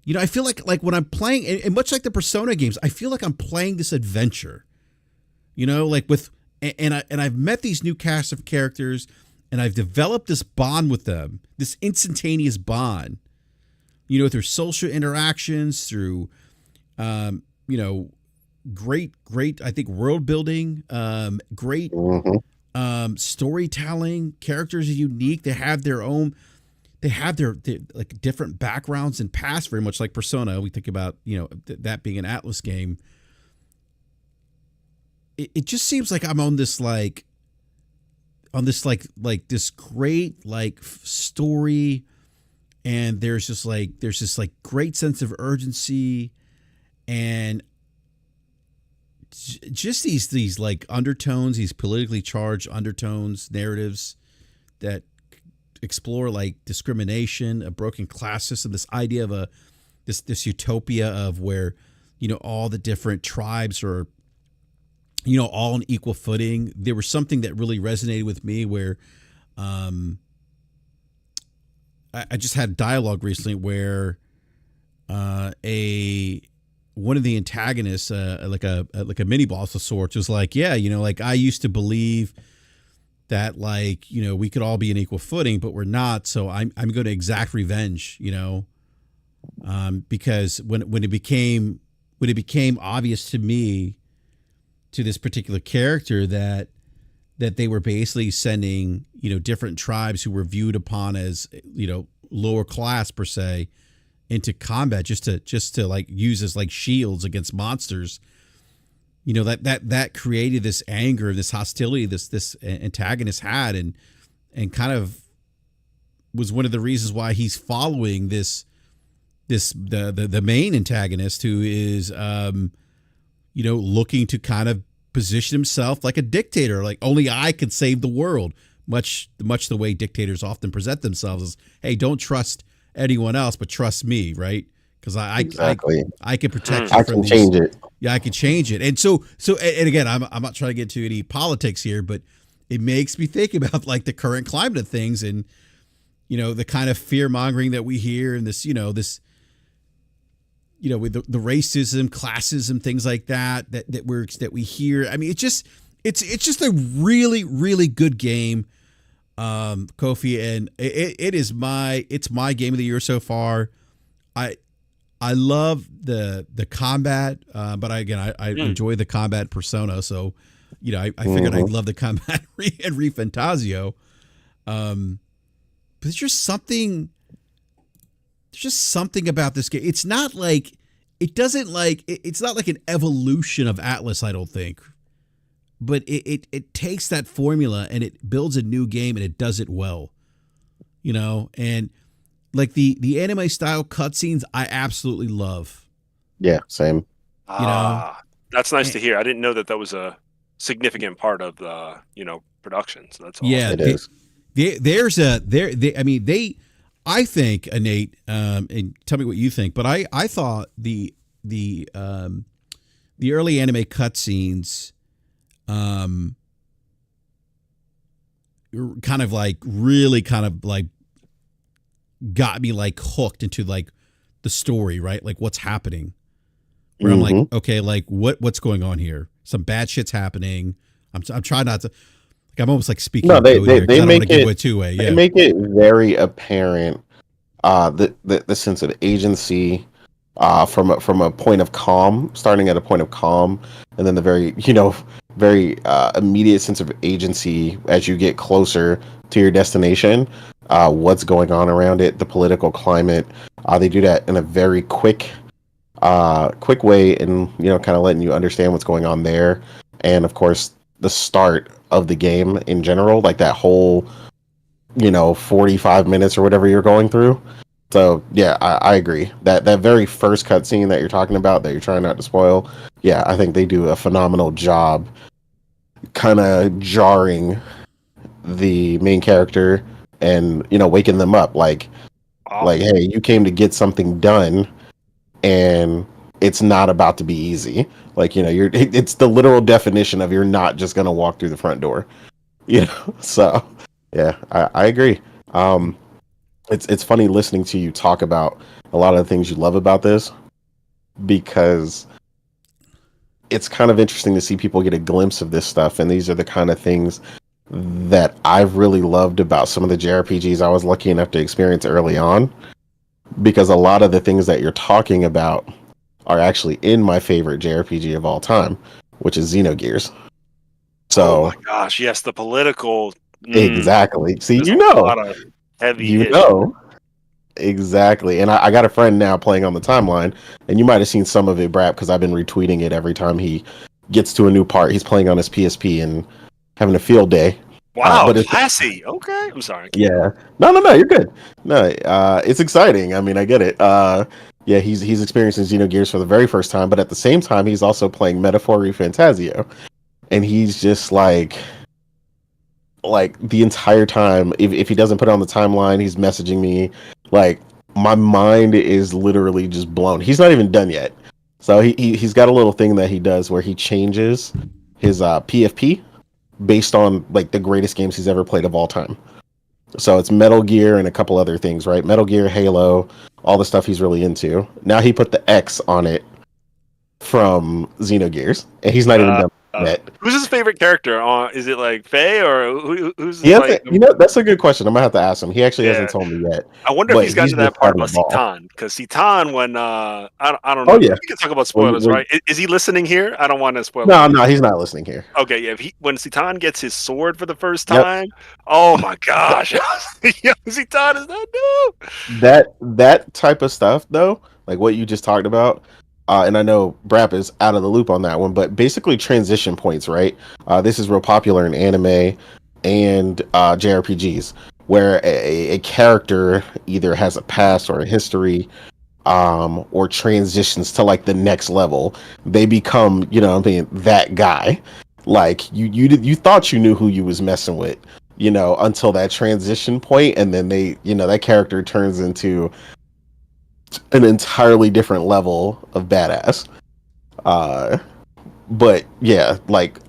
you know, I feel like when I'm playing, and much like the Persona games, I feel like I'm playing this adventure, you know, like and I've met these new cast of characters, and I've developed this bond with them, this instantaneous bond, you know, through social interactions, through, you know, great, I think, world building, great. Storytelling. Characters are unique. They have their like different backgrounds and past, very much like Persona. We think about, you know, that being an Atlas game. It just seems like I'm on this great story, and there's this great sense of urgency, and just these like undertones, these politically charged undertones, narratives that explore like discrimination, a broken class system, this idea of this utopia of where, you know, all the different tribes are, you know, all on equal footing. There was something that really resonated with me where I just had dialogue recently where one of the antagonists, like a mini boss of sorts, was like, yeah, you know, like I used to believe that, like, you know, we could all be on equal footing, but we're not. So I'm going to exact revenge, you know, because when it became obvious to me, to this particular character, that they were basically sending, you know, different tribes who were viewed upon as, you know, lower class per se, into combat just to like use as like shields against monsters, you know, that created this anger, this hostility this antagonist had, and kind of was one of the reasons why he's following the main antagonist, who is you know, looking to kind of position himself like a dictator, like only I could save the world, much the way dictators often present themselves as, hey, don't trust anyone else but trust me, right? Because I can protect you. I can change it. Yeah, I could change it. And so and again, I'm not trying to get into any politics here, but it makes me think about like the current climate of things and, you know, the kind of fear mongering that we hear and this, with the racism, classism, things like that we hear. I mean, it's just a really, really good game, Kofi, and it's my game of the year so far. I love the combat, but I enjoy the combat persona. So, I figured I'd love the combat and ReFantazio. But there's just something about this game. It's not like it's not like an evolution of Atlas, I don't think. But it takes that formula and it builds a new game and it does it well. And like the anime style cutscenes, I absolutely love. Yeah, same. That's nice to hear. I didn't know that was a significant part of the production. So that's awesome. Yeah, it is. I think, Nate, and tell me what you think, but I thought the early anime cutscenes, kind of like got me like hooked into like the story, right? Like what's happening. Where I'm like, okay, like what's going on here? Some bad shit's happening. I'm trying not to. Like I'm almost like speaking. No, they make it two-way. Yeah. They make it very apparent. The sense of agency, from a point of calm, starting at a point of calm, and then the very immediate sense of agency as you get closer to your destination. What's going on around it, the political climate. They do that in a very quick way, and kind of letting you understand what's going on there. And of course, the start of the game in general, like that whole 45 minutes or whatever you're going through. So yeah, I agree that very first cutscene that you're talking about, that you're trying not to spoil. Yeah, I think they do a phenomenal job, kind of jarring the main character and waking them up, like hey, you came to get something done, and it's not about to be easy. Like it's the literal definition of you're not just gonna walk through the front door. So yeah, I agree. It's funny listening to you talk about a lot of the things you love about this, because it's kind of interesting to see people get a glimpse of this stuff, and these are the kind of things that I've really loved about some of the JRPGs I was lucky enough to experience early on, because a lot of the things that you're talking about are actually in my favorite JRPG of all time, which is Xenogears. So, oh my gosh, yes, the political. Exactly. See, a lot of heavy. Exactly. And I got a friend now playing on the timeline, and you might have seen some of it, BRAP, because I've been retweeting it every time he gets to a new part. He's playing on his PSP and having a field day. Wow, but classy. Okay, I'm sorry. Yeah. No, you're good. No, it's exciting. I mean, I get it. Yeah, he's experiencing Xenogears for the very first time, but at the same time, he's also playing Metaphor ReFantazio, and he's just like the entire time, if he doesn't put it on the timeline, he's messaging me. Like, my mind is literally just blown. He's not even done yet. So he's got a little thing that he does where he changes his PFP based on like the greatest games he's ever played of all time. So it's Metal Gear and a couple other things, right? Metal Gear, Halo, all the stuff he's really into. Now he put the X on it from Xenogears, and he's not even done yet. Who's his favorite character? Is it like Faye, or who's? That's a good question. I'm gonna have to ask him. He actually hasn't told me yet. I wonder if he's gotten to that part about Citan, because Citan, when I don't know. Oh, yeah. We can talk about spoilers, right? Is he listening here? I don't want to spoil. No, he's not listening here. Okay, yeah. When Citan gets his sword for the first time, oh my gosh, Citan is that new. That type of stuff, though, like what you just talked about. And I know BRAP is out of the loop on that one, but basically transition points, right? This is real popular in anime and JRPGs, where a character either has a past or a history, or transitions to like the next level. They become, that guy. Like you thought you knew who you was messing with, until that transition point, and then they, that character turns into an entirely different level of badass. Uh, but yeah, like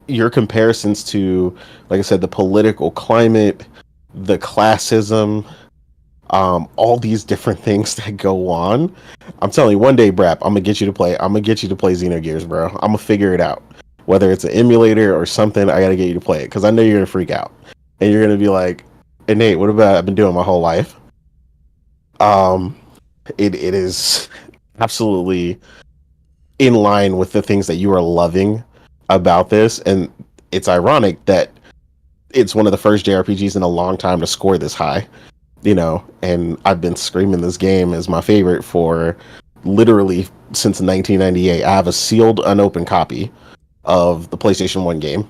your comparisons to, like I said, the political climate, the classism, all these different things that go on. I'm telling you, one day, Brap, I'm gonna get you to play. I'm gonna get you to play Xenogears, bro. I'm gonna figure it out. Whether it's an emulator or something, I gotta get you to play it because I know you're gonna freak out and you're gonna be like, "Hey Nate, what about I've been doing my whole life?" Um, it is absolutely in line with the things that you are loving about this, and it's ironic that it's one of the first JRPGs in a long time to score this high. And I've been screaming this game as my favorite for literally since 1998. I have a sealed, unopened copy of the PlayStation 1 game,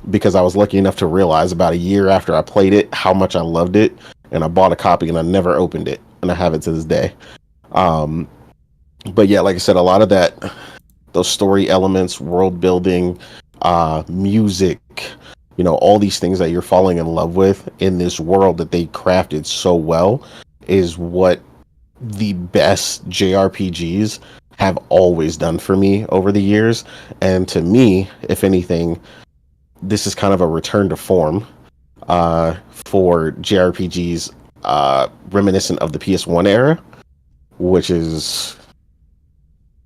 because I was lucky enough to realize about a year after I played it how much I loved it, and I bought a copy and I never opened it, and I have it to this day. But yeah, like I said, a lot of those story elements, world building, music, all these things that you're falling in love with in this world that they crafted so well is what the best JRPGs have always done for me over the years. And to me, if anything, this is kind of a return to form for JRPGs reminiscent of the PS1 era, which is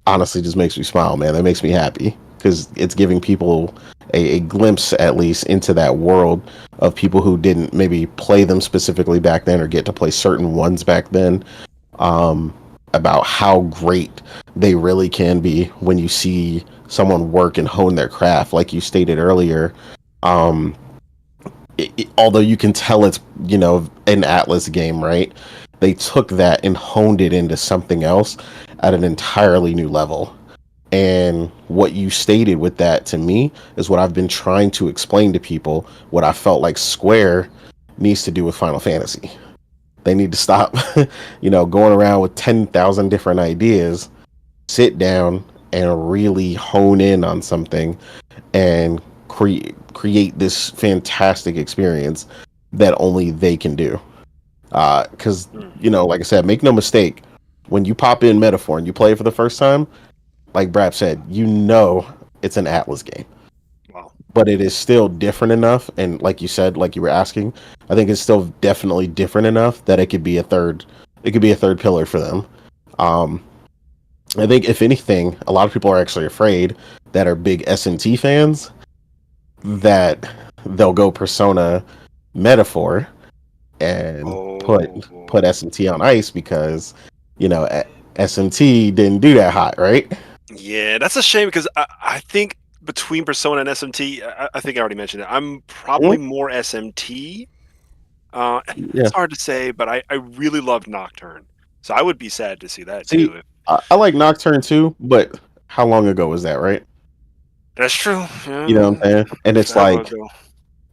honestly just makes me smile, man. That makes me happy because it's giving people a glimpse at least into that world of people who didn't maybe play them specifically back then or get to play certain ones back then, about how great they really can be when you see someone work and hone their craft. Like you stated earlier, although you can tell it's an Atlas game, right? They took that and honed it into something else at an entirely new level. And what you stated with that to me is what I've been trying to explain to people, what I felt like Square needs to do with Final Fantasy. They need to stop, going around with 10,000 different ideas, sit down and really hone in on something and create this fantastic experience that only they can do. Because, like I said, make no mistake, when you pop in Metaphor and you play it for the first time, like Brap said, it's an Atlas game. Wow. But it is still different enough, and like you said, like you were asking, I think it's still definitely different enough that it could be a third pillar for them. I think if anything, a lot of people are actually afraid that are big SMT fans that they'll go Persona Metaphor and put SMT on ice because SMT didn't do that hot, right? Yeah, that's a shame because I think between Persona and SMT, I think I already mentioned it. I'm probably more SMT. It's hard to say, but I really loved Nocturne, so I would be sad to see that too. I like Nocturne too, but how long ago was that, right? That's true. Yeah, you know what I'm saying? And it's like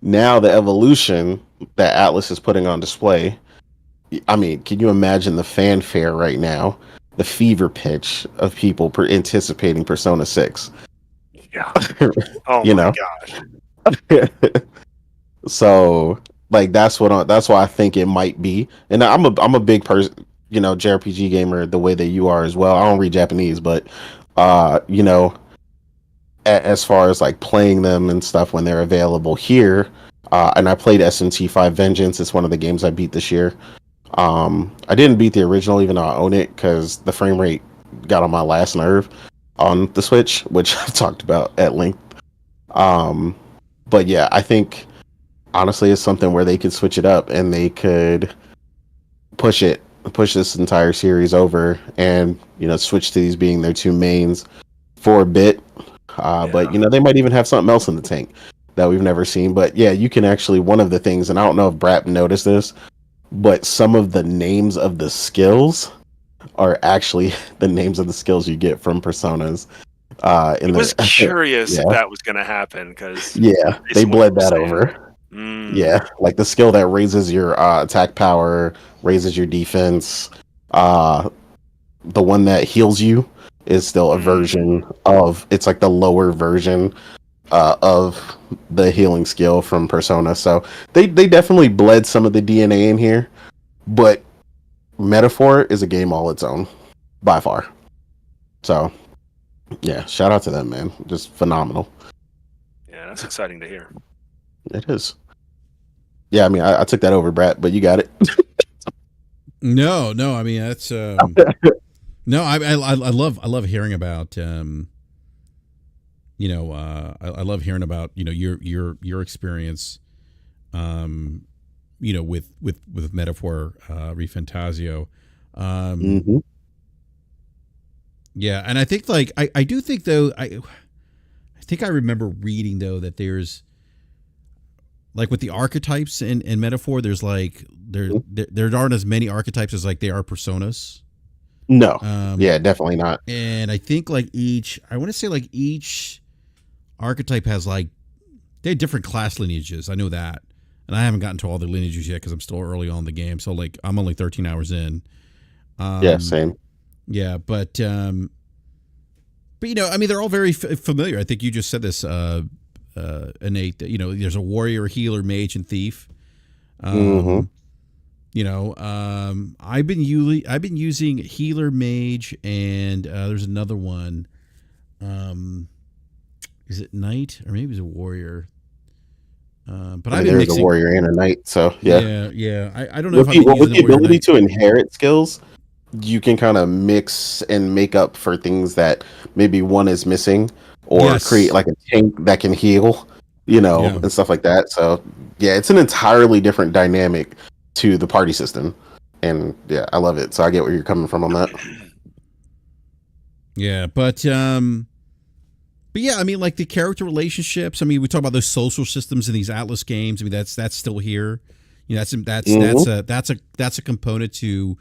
now the evolution that Atlas is putting on display. I mean, can you imagine the fanfare right now? The fever pitch of people anticipating Persona 6. Yeah. Oh my gosh. So, like, that's why I think it might be. And I'm a big person, JRPG gamer the way that you are as well. I don't read Japanese, but as far as like playing them and stuff when they're available here, and I played SMT5 Vengeance. It's one of the games I beat this year. I didn't beat the original, even though I own it, because the frame rate got on my last nerve on the Switch, which I've talked about at length. But yeah, I think honestly it's something where they could switch it up and they could push this entire series over and switch to these being their two mains for a bit. But they might even have something else in the tank that we've never seen. But yeah, you can actually, one of the things, and I don't know if Brap noticed this, but some of the names of the skills are actually the names of the skills you get from Personas. I was curious if that was going to happen because they bled that over. Yeah, like the skill that raises your attack power, raises your defense. The one that heals you is still a version of, it's like the lower version of the healing skill from Persona. So they definitely bled some of the DNA in here, but Metaphor is a game all its own by far. So yeah, shout out to them, man. Just phenomenal. Yeah, that's exciting to hear. It is. Yeah, I mean, I took that over, Brat, but you got it. No, I mean that's no, I love hearing about I love hearing about your experience with Metaphor ReFantazio. Mm-hmm. Yeah, and I think like I do think though I think I remember reading though that there's like with the archetypes in Metaphor, there's like there aren't as many archetypes as like there are personas. No, yeah, definitely not. And I think like I want to say like each archetype has like they have different class lineages. I know that, and I haven't gotten to all the lineages yet because I'm still early on in the game. So like I'm only 13 hours in. Yeah, same. Yeah, but I mean, they're all very familiar. I think you just said this, Innate. That there's a warrior, healer, mage, and thief. Mm-hmm. I've been using healer, mage, and there's another one. Is it knight or maybe it's a warrior? But I've been there's mixing a warrior and a knight, so yeah. Yeah. I don't know if I've been with using the warrior ability knight. to inherit skills, you can kind of mix and make up for things that maybe one is missing, or Yes. create like a tank that can heal, Yeah. and stuff like that. So yeah, it's an entirely different dynamic to the party system, and yeah, I love it. So I get where you're coming from on that. Yeah, but yeah, I mean, like the character relationships. I mean, we talk about those social systems in these Atlas games. I mean, that's still here. That's a component to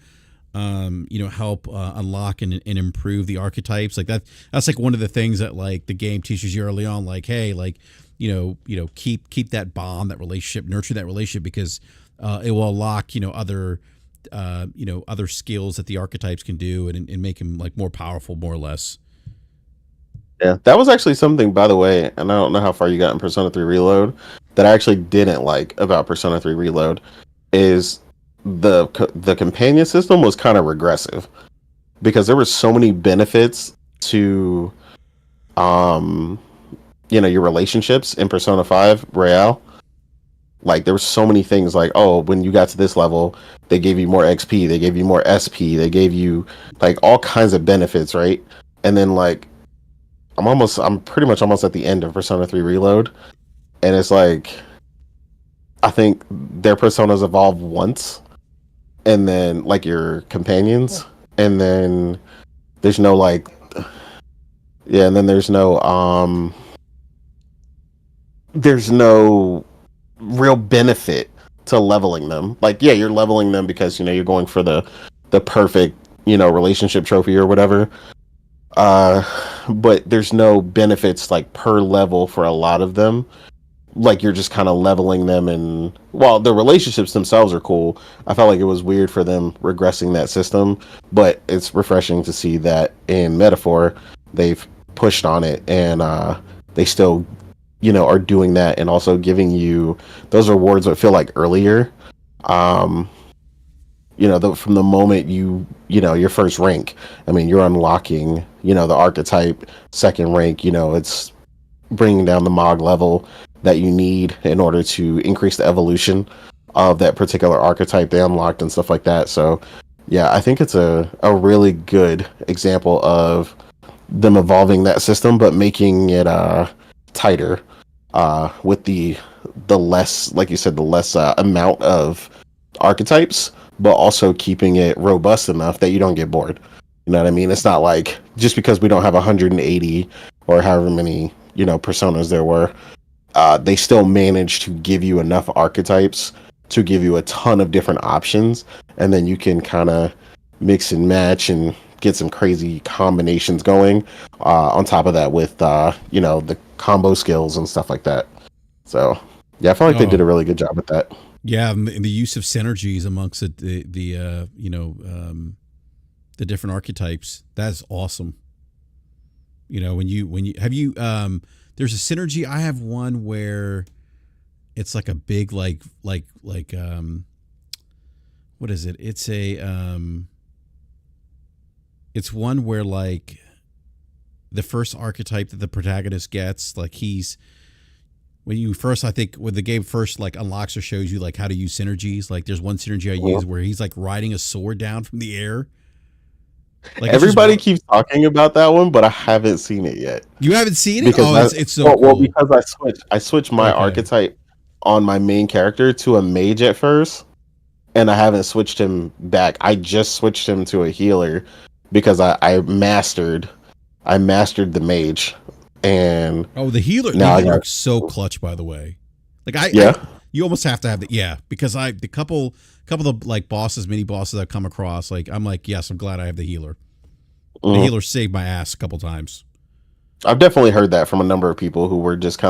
help unlock and improve the archetypes. Like that's like one of the things that like the game teaches you early on. Like, hey, like keep that bond, that relationship, nurture that relationship because it will unlock other other skills that the archetypes can do and make them like more powerful, more or less. Yeah, that was actually something, by the way, and I don't know how far you got in Persona 3 Reload, that I actually didn't like about Persona 3 Reload, is the companion system was kind of regressive because there were so many benefits to your relationships in Persona 5 Royale. Like there were so many things like, oh, when you got to this level, they gave you more XP, they gave you more SP, they gave you like all kinds of benefits, right? And then like I'm pretty much almost at the end of Persona 3 Reload, and it's like I think their personas evolve once, and then like your companions, and then there's no like and then there's no real benefit to leveling them. Like yeah, you're leveling them because you're going for the perfect relationship trophy or whatever. But there's no benefits like per level for a lot of them. Like you're just kind of leveling them, and while the relationships themselves are cool, I felt like it was weird for them regressing that system. But it's refreshing to see that in Metaphor they've pushed on it, and they still are doing that, and also giving you those rewards that feel like earlier. From the moment your first rank, I mean, you're unlocking, the archetype. Second rank, it's bringing down the Mog level that you need in order to increase the evolution of that particular archetype they unlocked and stuff like that. So, yeah, I think it's a really good example of them evolving that system, but making it tighter with the less, like you said, the less amount of archetypes, but also keeping it robust enough that you don't get bored. You know what I mean? It's not like just because we don't have 180 or however many personas there were, they still managed to give you enough archetypes to give you a ton of different options, and then you can kind of mix and match and get some crazy combinations going on top of that with the combo skills and stuff like that. So yeah, I feel like they did a really good job with that. Yeah, and the use of synergies amongst the different archetypes, that's awesome. When you have there's a synergy. I have one where it's like a big like what is it? It's a it's one where like the first archetype that the protagonist gets. Like when the game first like unlocks or shows you like how to use synergies. Like there's one synergy I use where he's like riding a sword down from the air. Like everybody keeps talking about that one, but I haven't seen it yet. You haven't seen it? Because it's so cool. Well, because I switched my archetype on my main character to a mage at first, and I haven't switched him back. I just switched him to a healer because I mastered the mage. And the healer works so clutch, by the way. Like you almost have to have because the couple of like mini bosses I've come across, like I'm like, yes, I'm glad I have the healer. The healer saved my ass a couple times. I've definitely heard that from a number of people who were just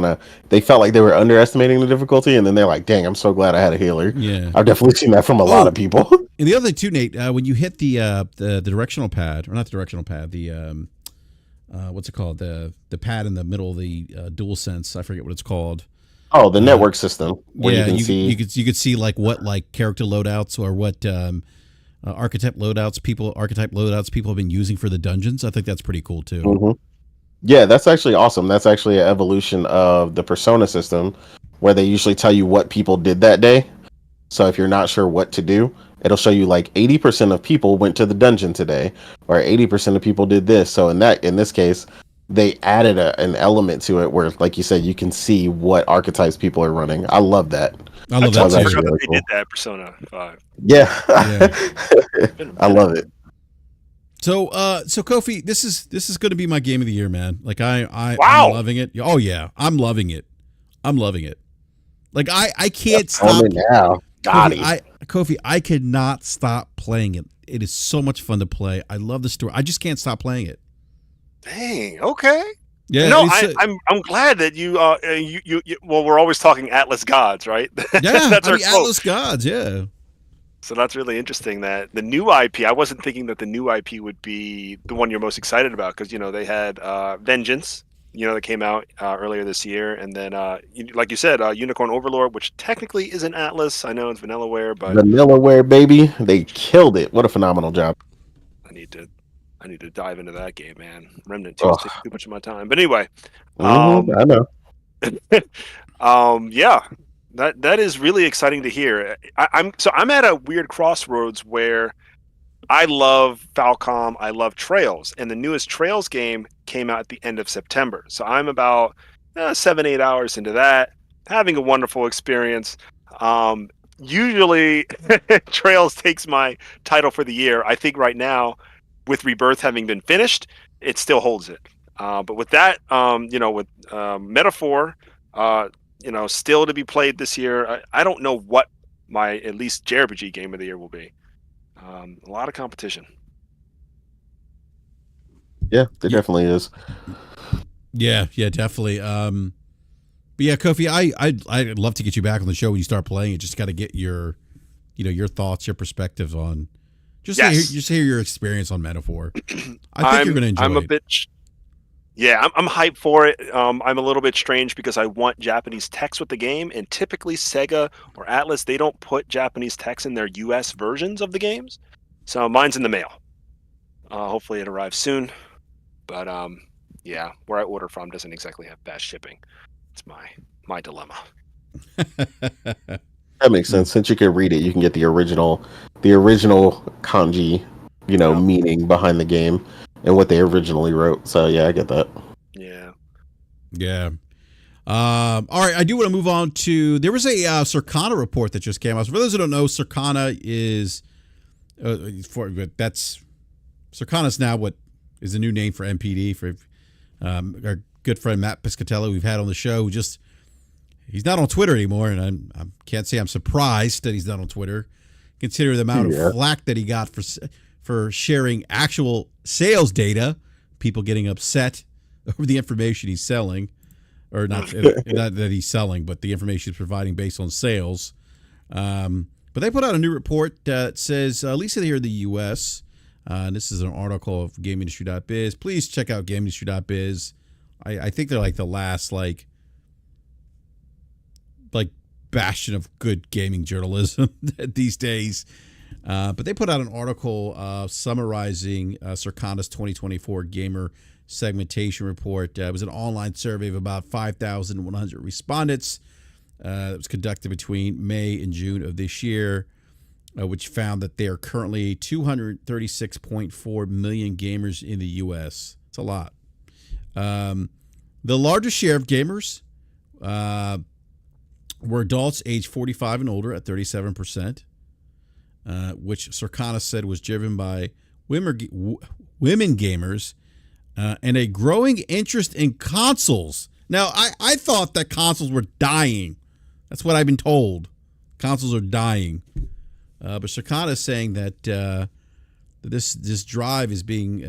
they felt like they were underestimating the difficulty, and then they're like, dang, I'm so glad I had a healer. Yeah. I've definitely seen that from a lot of people. And the other thing too, Nate, when you hit the directional pad, or not the directional pad, the what's it called? The pad in the middle of the DualSense, I forget what it's called. Oh, the network system. Where you could see like what like character loadouts or what archetype loadouts people have been using for the dungeons. I think that's pretty cool too. Mm-hmm. Yeah, that's actually awesome. That's actually an evolution of the Persona system, where they usually tell you what people did that day. So if you're not sure what to do, it'll show you like 80% of people went to the dungeon today, or 80% of people did this. So in this case, they added an element to it where, like you said, you can see what archetypes people are running. I love that. I love that too. Really they did that Persona 5. Yeah. I love it. So Kofi, this is going to be my game of the year, man. Like I'm loving it. Oh yeah, I'm loving it. Like I can't stop now. Kofi, I could not stop playing it. It is so much fun to play. I love the story. I just can't stop playing it. Dang. Okay. Yeah. No, I'm glad that you well, we're always talking Atlas gods, right? Yeah. That's our Atlas gods. Yeah. So that's really interesting that the new IP, I wasn't thinking that the new IP would be the one you're most excited about, because, they had Vengeance, that came out earlier this year. And then, like you said, Unicorn Overlord, which technically isn't Atlas. I know it's Vanillaware, but... Vanillaware, baby. They killed it. What a phenomenal job. I need to dive into that game, man. Remnant 2 is taking too much of my time. But anyway. I know. Yeah. That is really exciting to hear. I'm at a weird crossroads where I love Falcom, I love Trails, and the newest Trails game came out at the end of September. So I'm about 7-8 hours into that, having a wonderful experience. Usually Trails takes my title for the year. I think right now, with Rebirth having been finished, it still holds it. But with that, with Metaphor, still to be played this year. I don't know what my at least JRPG game of the year will be. A lot of competition. Yeah, there definitely is. Yeah, definitely. But yeah, Kofi, I'd love to get you back on the show when you start playing it. Just got to get your thoughts, your perspectives on just hear your experience on Metaphor. I think you're going to enjoy it. I'm hyped for it. I'm a little bit strange because I want Japanese text with the game, and typically Sega or Atlas, they don't put Japanese text in their US versions of the games. So mine's in the mail. Hopefully it arrives soon. But where I order from doesn't exactly have fast shipping. It's my dilemma. That makes sense. Since you can read it, you can get the original kanji, meaning behind the game and what they originally wrote. So yeah, I get that. Yeah. All right, I do want to move on to, there was a Circana report that just came out. So for those who don't know, Circana is Circana's now what is the new name for MPD, for our good friend Matt Piscatello we've had on the show. He's not on Twitter anymore, and I can't say I'm surprised that he's not on Twitter, considering the amount of flack that he got for sharing actual sales data, people getting upset over the information he's selling, or not that he's selling, but the information he's providing based on sales. But they put out a new report that says, at least here in the U.S., and this is an article of GameIndustry.biz. Please check out GameIndustry.biz. I think they're like the last like bastion of good gaming journalism these days. But they put out an article summarizing Circana's 2024 gamer segmentation report. It was an online survey of about 5,100 respondents that was conducted between May and June of this year, which found that there are currently 236.4 million gamers in the U.S. It's a lot. The largest share of gamers were adults aged 45 and older at 37%, which Circana said was driven by women gamers and a growing interest in consoles. Now, I thought that consoles were dying. That's what I've been told. Consoles are dying. But Circana is saying that this drive is being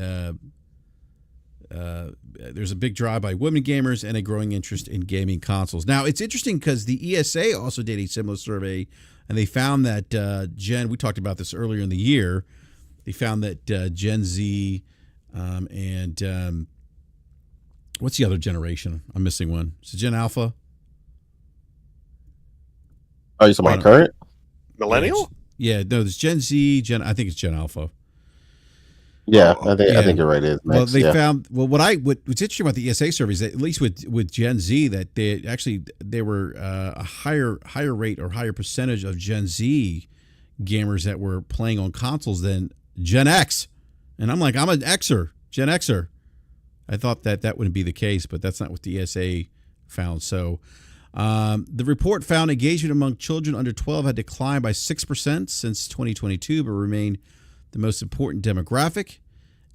there's a big drive by women gamers and a growing interest in gaming consoles. Now, it's interesting because the ESA also did a similar survey, and they found that we talked about this earlier in the year, they found that Gen Z and what's the other generation? I'm missing one. Is it Gen Alpha? Oh, you talking about current? Millennial? Yeah, no, there's Gen Z, I think it's Gen Alpha. Yeah, I think you're right. Well, they found what's interesting about the ESA surveys, at least with Gen Z, that they were a higher rate or higher percentage of Gen Z gamers that were playing on consoles than Gen X. And I'm like, I'm an Xer, Gen Xer. I thought that wouldn't be the case, but that's not what the ESA found. So the report found engagement among children under 12 had declined by 6% since 2022, but remained the most important demographic.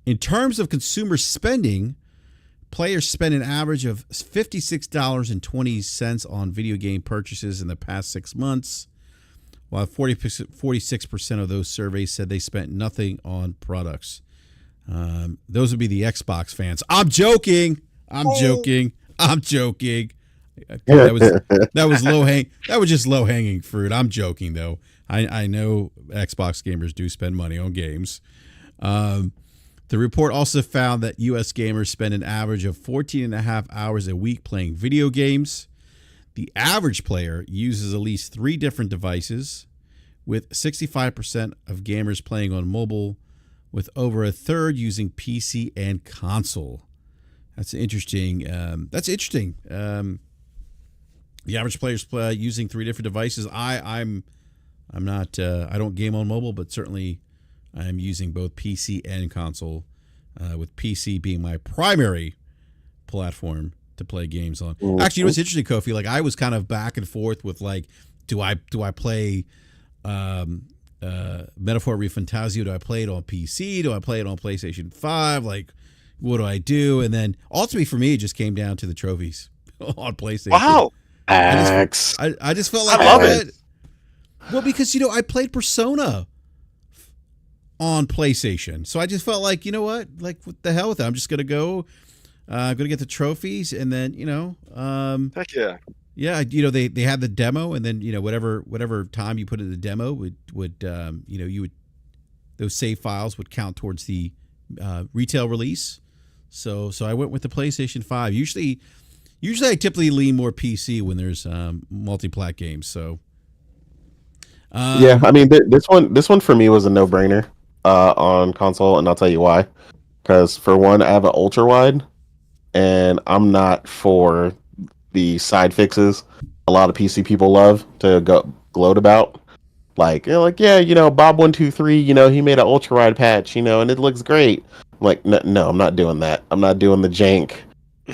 In terms of consumer spending, players spent an average of $56.20 on video game purchases in the past 6 months, while 46% of those surveys said they spent nothing on products. Those would be the Xbox fans. I'm joking. That was just low hanging fruit. I'm joking though. I know Xbox gamers do spend money on games. The report also found that U.S. gamers spend an average of 14.5 hours a week playing video games. The average player uses at least 3 different devices, with 65% of gamers playing on mobile, with over a third using PC and console. That's interesting. The average player's using 3 different devices. I'm not. I don't game on mobile, but certainly I'm using both PC and console. With PC being my primary platform to play games on. Actually, you know what's interesting, Kofi? Like I was kind of back and forth with like, do I play Metaphor ReFantazio? Do I play it on PC? Do I play it on PlayStation 5? Like, what do I do? And then ultimately for me, it just came down to the trophies on PlayStation. Wow. I just felt like I love it. Well, because I played Persona on PlayStation, so I just felt like, you know what the hell with it. I'm just gonna go, gonna get the trophies, and then Heck yeah. yeah, they had the demo, and then whatever time you put in the demo would those save files would count towards the retail release. So I went with the PlayStation 5. Usually I typically lean more PC when there's multi-plat games. So yeah, I mean this one for me was a no-brainer on console, and I'll tell you why. Because for one, I have an ultra wide, and I'm not for the side fixes a lot of PC people love to gloat about. Like Bob123, he made an ultra wide patch, and it looks great. I'm like, no, I'm not doing that. I'm not doing the jank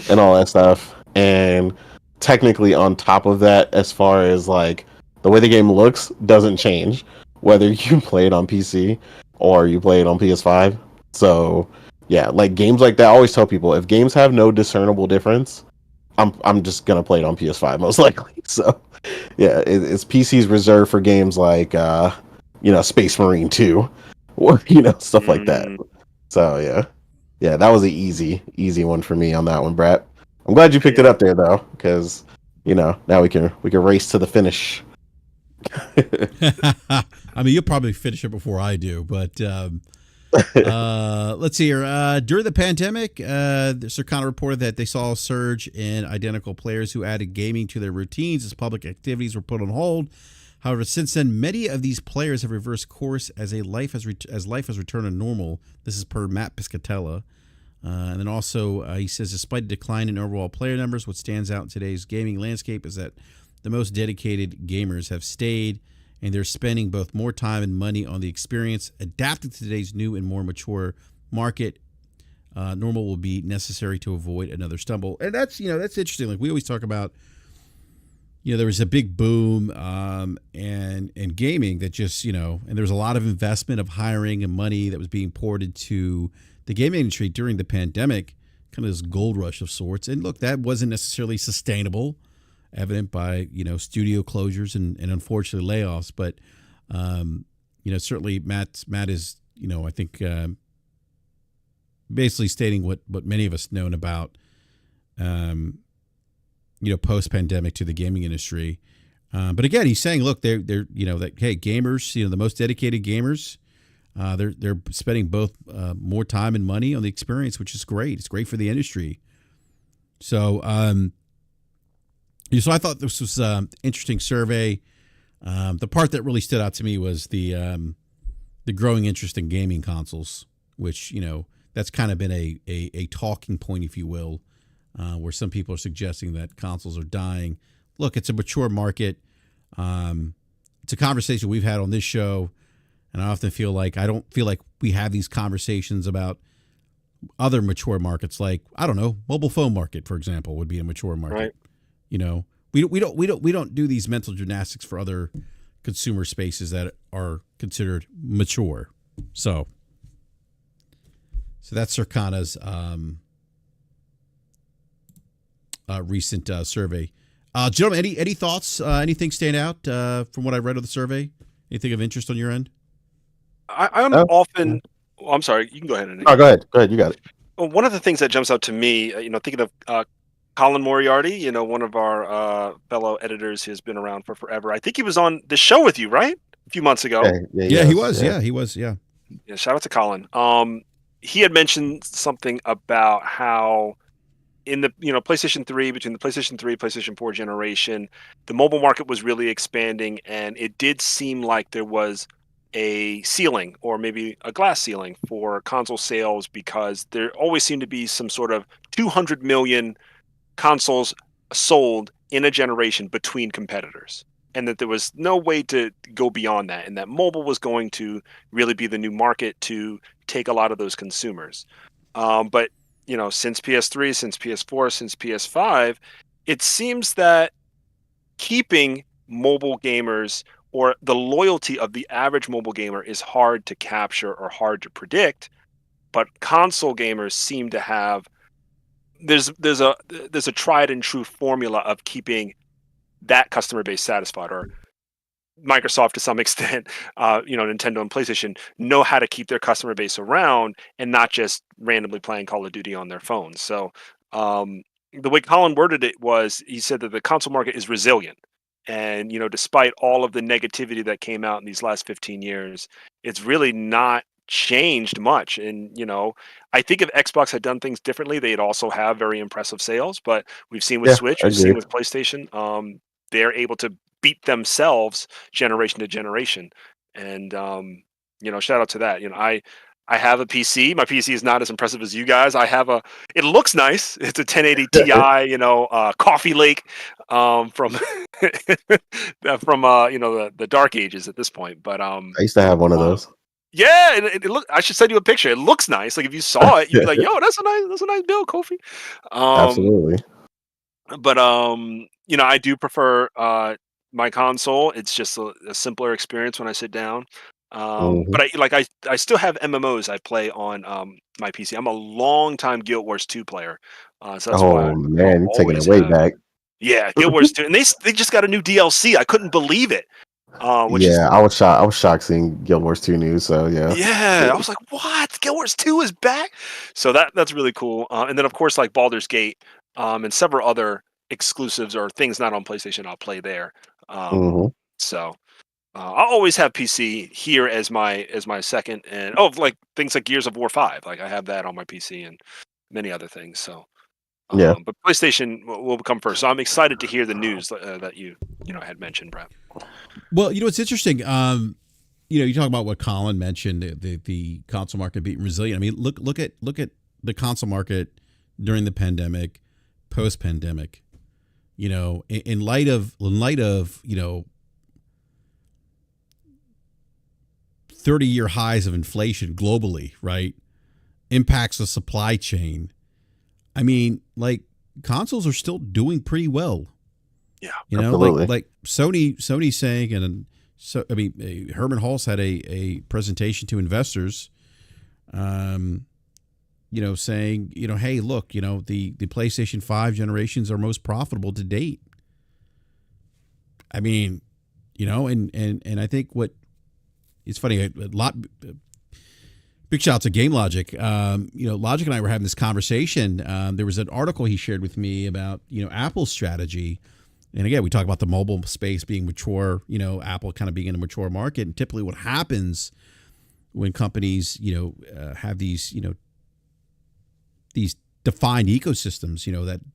and all that stuff. And technically, on top of that, as far as like the way the game looks, doesn't change whether you play it on PC or you play it on PS5. So yeah, like games like that, I always tell people, if games have no discernible difference, I'm just gonna play it on PS5 most likely. So yeah, it's PC's reserved for games like Space Marine 2 or stuff like that. So yeah, that was an easy one for me on that one, BRAP. I'm glad you picked it up there though, because now we can race to the finish. I mean, you'll probably finish it before I do, but let's see here. During the pandemic, Circana reported that they saw a surge in identical players who added gaming to their routines as public activities were put on hold. However, since then, many of these players have reversed course as life has returned to normal. This is per Matt Piscatella. And then also, he says, despite a decline in overall player numbers, what stands out in today's gaming landscape is that the most dedicated gamers have stayed, and they're spending both more time and money on the experience. Adapted to today's new and more mature market, normal will be necessary to avoid another stumble. And that's interesting. Like we always talk about, there was a big boom and gaming that just, and there was a lot of investment of hiring and money that was being poured into the gaming industry during the pandemic, kind of this gold rush of sorts. And look, that wasn't necessarily sustainable, evident by, studio closures and unfortunately layoffs. But, certainly Matt is, I think basically stating what many of us known about, post-pandemic to the gaming industry. But again, he's saying, look, they're that, hey, gamers, the most dedicated gamers, they're spending both more time and money on the experience, which is great. It's great for the industry. So, so I thought this was an interesting survey. The part that really stood out to me was the growing interest in gaming consoles, which, that's kind of been a talking point, if you will, where some people are suggesting that consoles are dying. Look, it's a mature market. It's a conversation we've had on this show, and I often feel like I don't feel like we have these conversations about other mature markets, like, I don't know, mobile phone market, for example, would be a mature market. Right. We don't do these mental gymnastics for other consumer spaces that are considered mature. So that's Circana's recent survey. Gentlemen, any thoughts? Anything stand out from what I read of the survey? Anything of interest on your end? I'm often. Well, I'm sorry. You can go ahead. Oh, go ahead. You got it. Well, one of the things that jumps out to me, thinking of Colin Moriarty, one of our fellow editors who's been around for forever. I think he was on the show with you, right? A few months ago. Yeah, he was. Yeah, he was. Yeah. Yeah. Shout out to Colin. He had mentioned something about how in the PlayStation 3, between the PlayStation 3 PlayStation 4 generation, the mobile market was really expanding, and it did seem like there was a ceiling, or maybe a glass ceiling, for console sales, because there always seemed to be some sort of 200 million consoles sold in a generation between competitors, and that there was no way to go beyond that, and that mobile was going to really be the new market to take a lot of those consumers. But since PS3, since PS4, since PS5, it seems that keeping mobile gamers, or the loyalty of the average mobile gamer, is hard to capture or hard to predict. But console gamers seem to have there's a tried and true formula of keeping that customer base satisfied, or Microsoft to some extent, Nintendo and PlayStation know how to keep their customer base around and not just randomly playing Call of Duty on their phones. So the way Colin worded it was, he said that the console market is resilient. And, despite all of the negativity that came out in these last 15 years, it's really not changed much. And, I think if Xbox had done things differently, they'd also have very impressive sales. But we've seen with Switch, we've seen with PlayStation, they're able to beat themselves generation to generation. And, shout out to that. I have a PC. My PC is not as impressive as you guys. It looks nice. It's a 1080 Ti, Coffee Lake, from the dark ages at this point. But I used to have one of those. Yeah, I should send you a picture. It looks nice. Like if you saw it, you'd be like, "Yo, that's a nice build, Kofi." Absolutely. But I do prefer my console. It's just a simpler experience when I sit down. But I still have MMOs I play on my PC. I'm a long time Guild Wars 2 player. So that's why man, you're taking it way back. Yeah, Guild Wars 2, and they just got a new DLC. I couldn't believe it. I was shocked seeing Guild Wars 2 news. So yeah, I was like, what? Guild Wars 2 is back? So that's really cool. And then of course, like Baldur's Gate, and several other exclusives or things not on PlayStation, I'll play there. So I'll always have PC here as my second, and like things like Gears of War 5, like I have that on my PC, and many other things. So but PlayStation will come first. So I'm excited to hear the news that you had mentioned, Brad. Well, it's interesting. You talk about what Colin mentioned, the console market being resilient. I mean, look at the console market during the pandemic, post-pandemic. You know, in light of 30-year highs of inflation globally, right? Impacts the supply chain. I mean, like, consoles are still doing pretty well. Yeah, you know, absolutely. like Sony saying, and so I mean, Herman Hulse had a presentation to investors, saying, hey, look, the PlayStation 5 generations are most profitable to date. I mean, and I think what it's funny, a lot. Big shout out to Game Logic. Logic and I were having this conversation. There was an article he shared with me about, Apple's strategy. And again, we talk about the mobile space being mature, Apple kind of being in a mature market. And typically what happens when companies, have these, these defined ecosystems,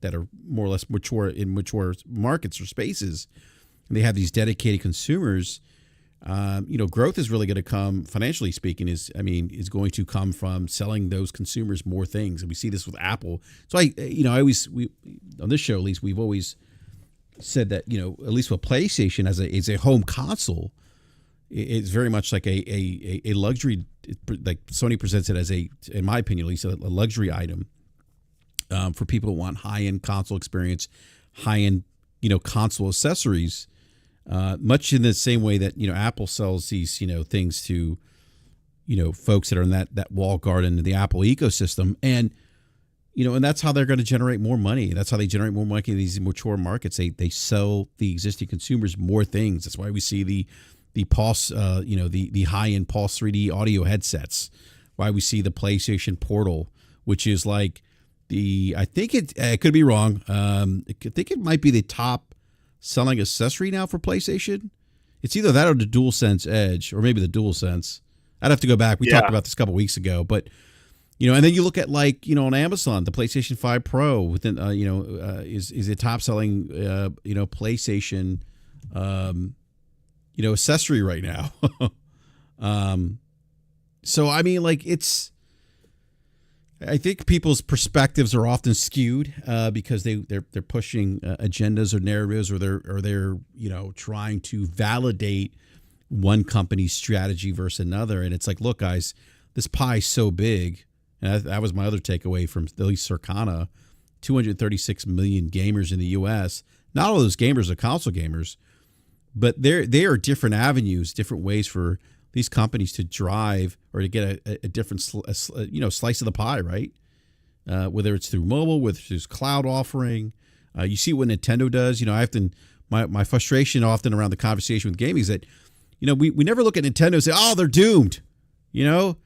that are more or less mature in mature markets or spaces, and they have these dedicated consumers, growth is really going to come, financially speaking, is going to come from selling those consumers more things. And we see this with Apple. So we on this show, at least, we've always said that, at least with PlayStation as a home console, it's very much like a luxury, like Sony presents it as in my opinion, at least a luxury item, for people who want high-end console experience, high-end, console accessories, much in the same way that, Apple sells these, things to, folks that are in that walled garden of the Apple ecosystem. And, and that's how they're going to generate more money. That's how they generate more money in these mature markets. They sell the existing consumers more things. That's why we see the Pulse, the high-end Pulse 3D audio headsets. Why we see the PlayStation Portal, which is like I think it could be wrong. I think it might be the top selling accessory now for PlayStation. It's either that or the DualSense Edge, or maybe the DualSense. I'd have to go back. We talked about this a couple weeks ago, but and then you look at on Amazon, the PlayStation 5 Pro within is a top selling PlayStation accessory right now. So I mean, I think people's perspectives are often skewed because they're pushing agendas or narratives, or they're trying to validate one company's strategy versus another. And it's like, look, guys, this pie is so big, and that was my other takeaway from at least Circana. 236 million gamers in the U.S. Not all those gamers are console gamers, but they are different avenues, different ways for these companies to drive or to get a different slice of the pie, right? Whether it's through mobile, whether it's through cloud offering. You see what Nintendo does. I often my frustration often around the conversation with gaming is that we never look at Nintendo and say, oh, they're doomed. Look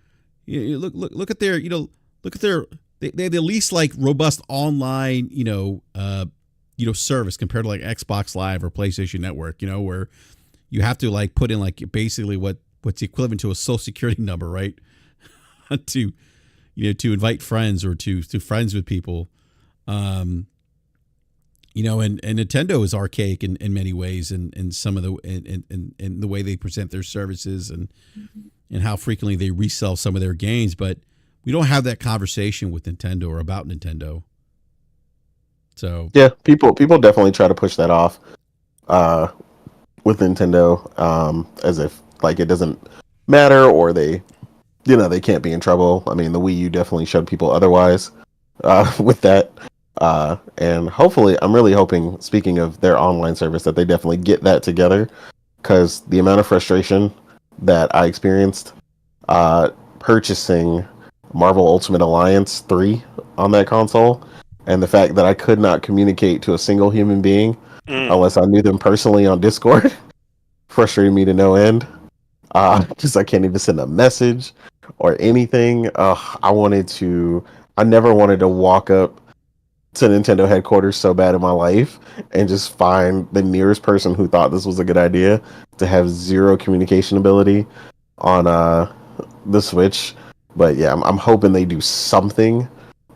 at their they have the least robust online service compared to Xbox Live or PlayStation Network. Where you have to put in basically what's equivalent to a social security number, right? to invite friends or to friends with people. And Nintendo is archaic in many ways, and some of in the way they present their services and how frequently they resell some of their games. But we don't have that conversation with Nintendo or about Nintendo. So yeah, people definitely try to push that off with Nintendo, as if it doesn't matter, or they can't be in trouble. I mean, the Wii U definitely showed people otherwise with that. And hopefully, I'm really hoping, speaking of their online service, that they definitely get that together, because the amount of frustration that I experienced purchasing Marvel Ultimate Alliance 3 on that console, and the fact that I could not communicate to a single human being unless I knew them personally on Discord frustrated me to no end. Just I can't even send a message or anything. I never wanted to walk up to Nintendo headquarters so bad in my life and just find the nearest person who thought this was a good idea to have zero communication ability on the Switch. But yeah, I'm hoping they do something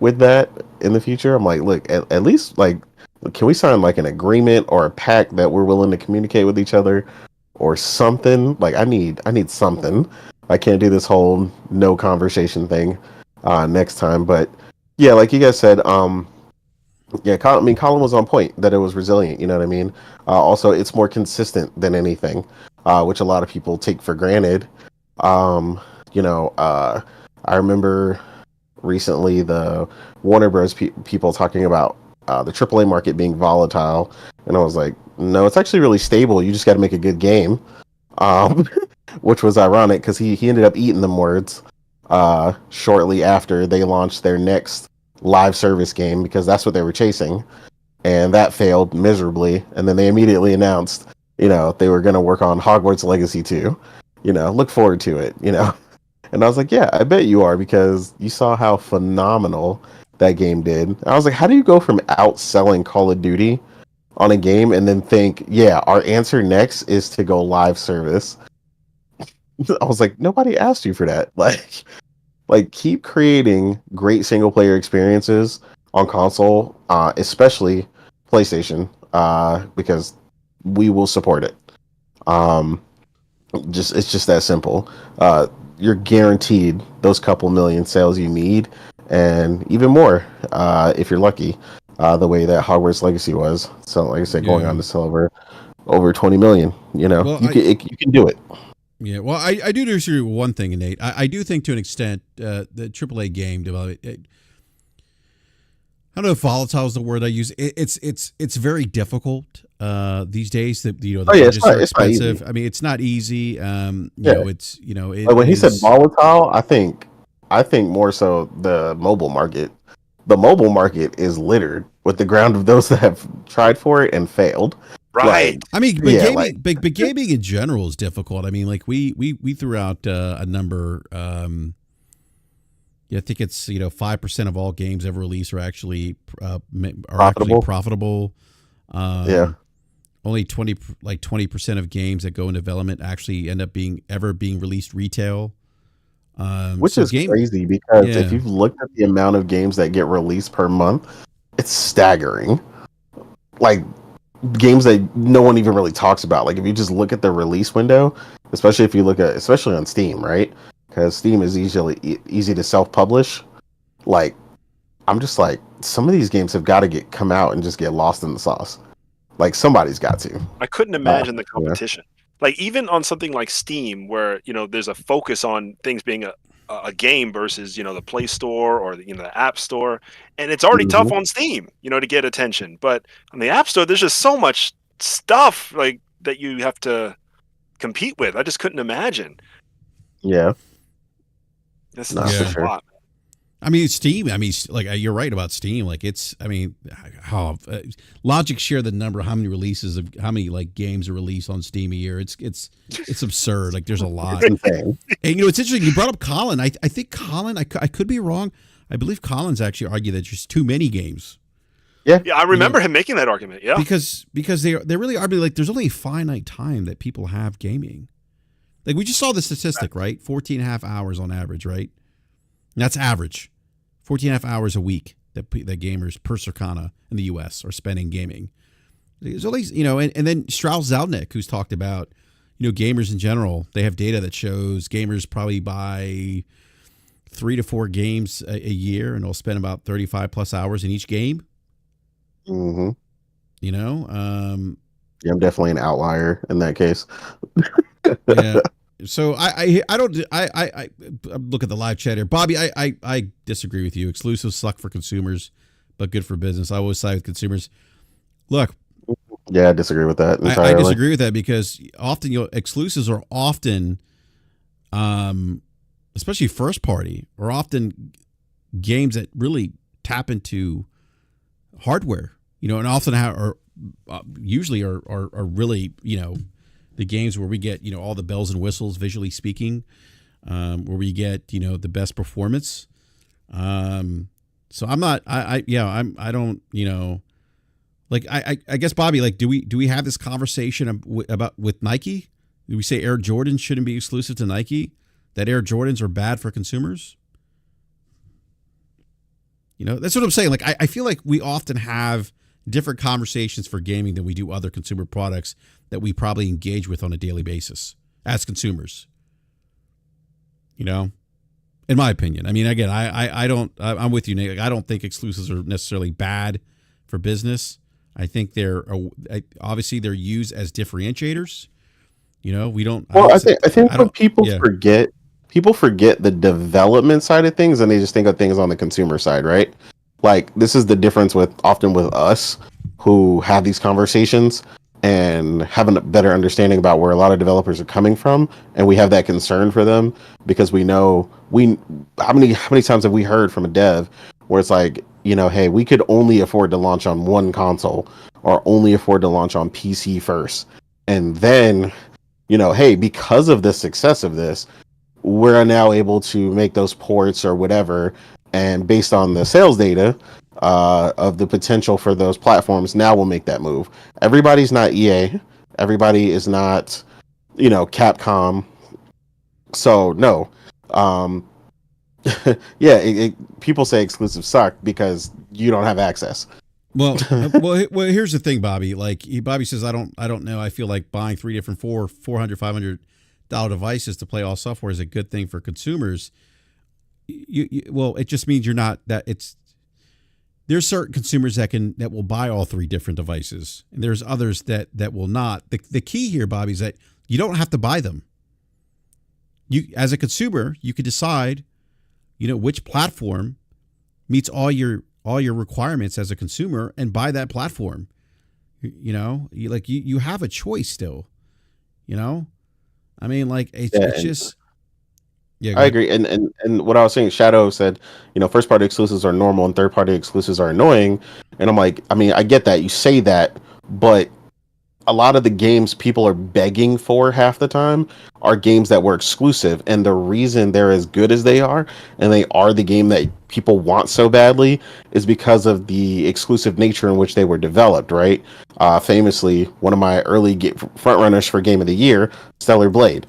with that in the future. I'm like, look, at least can we sign an agreement or a pact that we're willing to communicate with each other or something? I need something. I can't do this whole no conversation thing next time. But Yeah, like you guys said, yeah, I mean, Colin was on point that it was resilient. You know what I mean? Also, it's more consistent than anything, which a lot of people take for granted. Um, you know, I remember recently the Warner Bros. People talking about the AAA market being volatile, and I was like, no, it's actually really stable. You just got to make a good game, um, which was ironic because he ended up eating them words shortly after they launched their next live service game because that's what they were chasing, and that failed miserably. And then they immediately announced, they were going to work on Hogwarts Legacy 2. Look forward to it. And I was like, yeah, I bet you are, because you saw how phenomenal that game did. I was like, how do you go from outselling Call of Duty on a game and then think, yeah, our answer next is to go live service? I was like, nobody asked you for that. Like keep creating great single player experiences on console, especially PlayStation, because we will support it. It's just that simple. You're guaranteed those couple million sales you need, and even more if you're lucky. The way that Hogwarts Legacy was, so like I said, going on to sell over 20 million. Well, you can do it. Yeah, well, I do disagree with one thing, Nate. I do think to an extent the AAA game development. I don't know if volatile is the word I use. It's very difficult these days. That the budgets are expensive. I mean, it's not easy. When he said volatile, I think more so the mobile market. The mobile market is littered with the ground of those that have tried for it and failed. Right. I mean, but gaming in general is difficult. I mean, like we threw out a number. I think it's 5% of all games ever released are actually profitable. Only 20% of games that go in development actually end up being released retail. Which is crazy, because if you've looked at the amount of games that get released per month, it's staggering. Like games that no one even really talks about. Like if you just look at the release window, especially on Steam, right? Because Steam is easy to self-publish. Like I'm just like, some of these games have got to come out and just get lost in the sauce. Like somebody's got to. I couldn't imagine the competition. Yeah. Like even on something like Steam, where there's a focus on things being a game versus the Play Store or the App Store, and it's already tough on Steam, to get attention. But on the App Store, there's just so much stuff like that you have to compete with. I just couldn't imagine. Yeah, this is a lot. I mean, Steam. I mean, like you're right about Steam. Like Logic share the number how many releases of how many like games are released on Steam a year. It's absurd. Like there's a lot. And it's interesting. You brought up Colin. I think Colin. I could be wrong. I believe Colin's actually argued that there's too many games. Yeah, I remember him making that argument. Yeah, because they really argue like there's only a finite time that people have gaming. Like we just saw the statistic, right? 14 and a half hours on average, right? And that's average. 14 and a half hours a week that gamers per Circana in the U.S. are spending gaming. There's always, and then Strauss-Zelnick, who's talked about, gamers in general, they have data that shows gamers probably buy 3 to 4 games a year, and they'll spend about 35 plus hours in each game. Mm-hmm. Yeah, I'm definitely an outlier in that case. Yeah. So I look at the live chat here, Bobby. I disagree with you. Exclusives suck for consumers, but good for business. I always side with consumers. Look, yeah, I disagree with that. I disagree with that because often exclusives are often, especially first party, are often games that really tap into hardware. And often usually are really the games where we get, all the bells and whistles, visually speaking, where we get, the best performance. So I'm not, I don't, like, I guess, Bobby, like, do we have this conversation about with Nike? Do we say Air Jordans shouldn't be exclusive to Nike? That Air Jordans are bad for consumers? That's what I'm saying. Like, I feel like we often have different conversations for gaming than we do other consumer products that we probably engage with on a daily basis as consumers. in my opinion. I mean, again, I'm with you, Nate. I don't think exclusives are necessarily bad for business. I think obviously they're used as differentiators. You know, we don't. Well, I think when people forget the development side of things, and they just think of things on the consumer side, right? Like, this is the difference often with us who have these conversations and having a better understanding about where a lot of developers are coming from, and we have that concern for them because we know how many times have we heard from a dev where it's like, you know, hey, we could only afford to launch on one console or only afford to launch on PC first, and then, you know, hey, because of the success of this, we're now able to make those ports or whatever, and based on the sales data of the potential for those platforms, now we'll make that move. Everybody's not EA. Everybody is not, you know, Capcom. So no, yeah, people say exclusives suck because you don't have access. Well, here's the thing, Bobby. Like Bobby says, I don't know. I feel like buying 3 different $400, $500 devices to play all software is a good thing for consumers. Well, it just means you're not that. There's certain consumers that will buy all 3 different devices, and there's others that will not. The key here, Bobby, is that you don't have to buy them. You, as a consumer, you could decide, you know, which platform meets all your requirements as a consumer and buy that platform. You know, you have a choice still, you know, I mean, like it's just, yeah, I agree. And what I was saying, Shadow said, you know, first party exclusives are normal and third party exclusives are annoying. And I'm like, I mean, I get that you say that, but a lot of the games people are begging for half the time are games that were exclusive, and the reason they're as good as they are, and they are the game that people want so badly, is because of the exclusive nature in which they were developed, right? Famously, one of my early frontrunners for Game of the Year, Stellar Blade.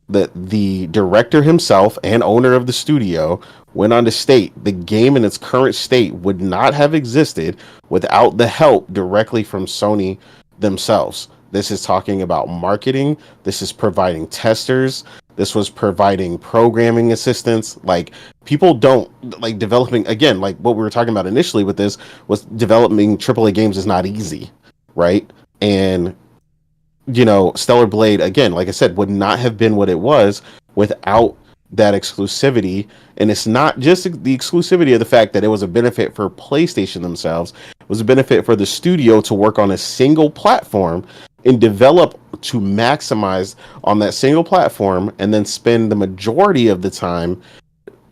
The director himself and owner of the studio went on to state the game in its current state would not have existed without the help directly from Sony themselves. This is talking about marketing. This is providing testers. This was providing programming assistance. Like, people don't like developing, again, like what we were talking about initially with this was developing AAA games is not easy, right? And, you know, Stellar Blade, again, like I said, would not have been what it was without that exclusivity. And it's not just the exclusivity of the fact that it was a benefit for PlayStation themselves. It was a benefit for the studio to work on a single platform and develop to maximize on that single platform, and then spend the majority of the time,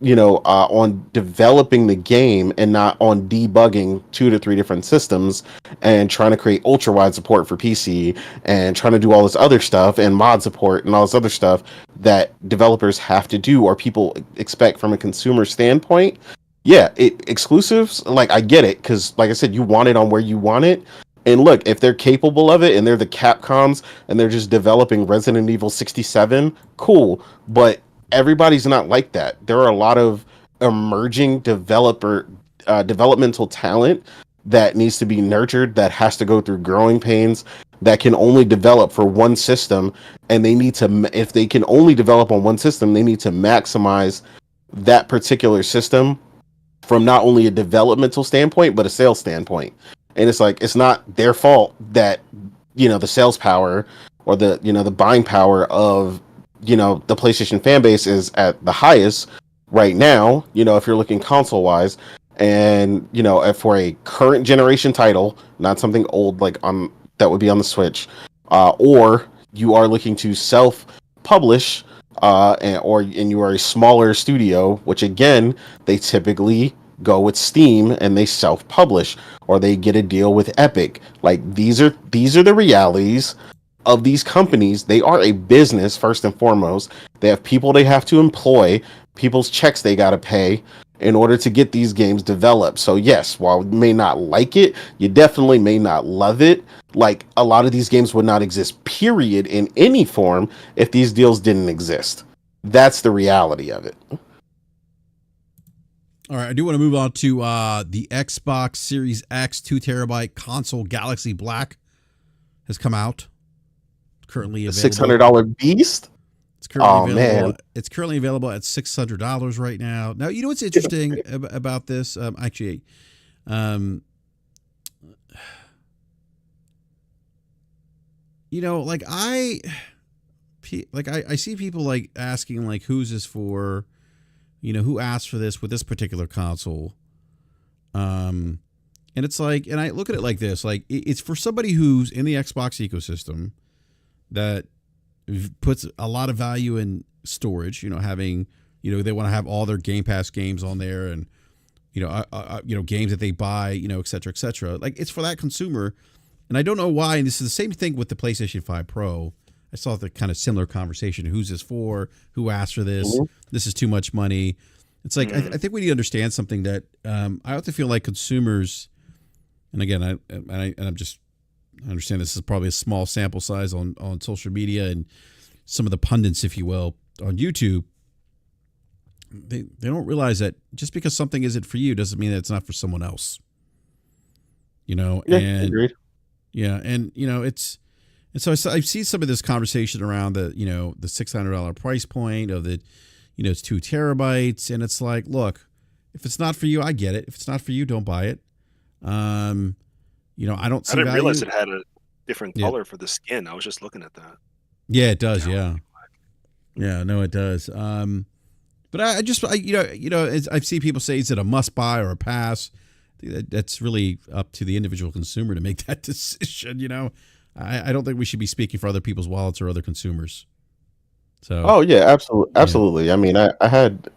you know, on developing the game and not on debugging 2 to 3 different systems and trying to create ultra wide support for PC and trying to do all this other stuff and mod support and all this other stuff that developers have to do or people expect from a consumer standpoint. Yeah, exclusives, like, I get it, because like I said, you want it on where you want it. And look, if they're capable of it and they're the Capcoms and they're just developing Resident Evil 67, cool. But everybody's not like that. There are a lot of emerging developmental talent that needs to be nurtured, that has to go through growing pains, that can only develop for one system. And they need to, if they can only develop on one system, they need to maximize that particular system from not only a developmental standpoint, but a sales standpoint. And it's like, it's not their fault that, you know, the sales power or the, you know, the buying power of, you know, the PlayStation fan base is at the highest right now, you know, if you're looking console wise. And, you know, if for a current generation title, not something old like on that would be on the Switch, or you are looking to self-publish, and you are a smaller studio, which again, they typically go with Steam and they self-publish, or they get a deal with Epic. Like, these are the realities of these companies. They are a business first and foremost. They have people they have to employ, people's checks they got to pay in order to get these games developed. So yes, while you may not like it, you definitely may not love it. Like, a lot of these games would not exist, period, in any form if these deals didn't exist. That's the reality of it. All right, I do want to move on to the Xbox Series X 2 terabyte console. Galaxy Black has come out. Currently available. $600 beast? It's currently Oh available. man, It's currently available at $600 right now. Now, you know what's interesting about this? Actually, you know, I see people like asking like, who's this for? You know, who asked for this with this particular console? And it's like, and I look at it like this, like it's for somebody who's in the Xbox ecosystem that puts a lot of value in storage, you know, having, you know, they want to have all their Game Pass games on there and, you know, games that they buy, you know, et cetera, et cetera. Like it's for that consumer. And I don't know why. And this is the same thing with the PlayStation 5 Pro. I saw the kind of similar conversation. Who's this for? Who asked for this? Mhm. This is too much money. It's like, I think we need to understand something that I often feel like consumers, and again, I understand this is probably a small sample size on social media and some of the pundits, if you will, on YouTube. They don't realize that just because something isn't for you doesn't mean that it's not for someone else. You know, yeah, and agreed. yeah, and you know, so I see some of this conversation around the, you know, the $600 price point of the, you know, it's 2 terabytes, and it's like, look, if it's not for you, I get it. If it's not for you, don't buy it. You know, I don't see I didn't value. realize it had a different Yeah. color for the skin. I was just looking at that. Yeah, it does. Yeah. Yeah, no, it does. But you know, I've seen people say, is it a must buy or a pass? I think that's really up to the individual consumer to make that decision. You know, I don't think we should be speaking for other people's wallets or other consumers. So, Oh yeah, absolutely. I mean, I had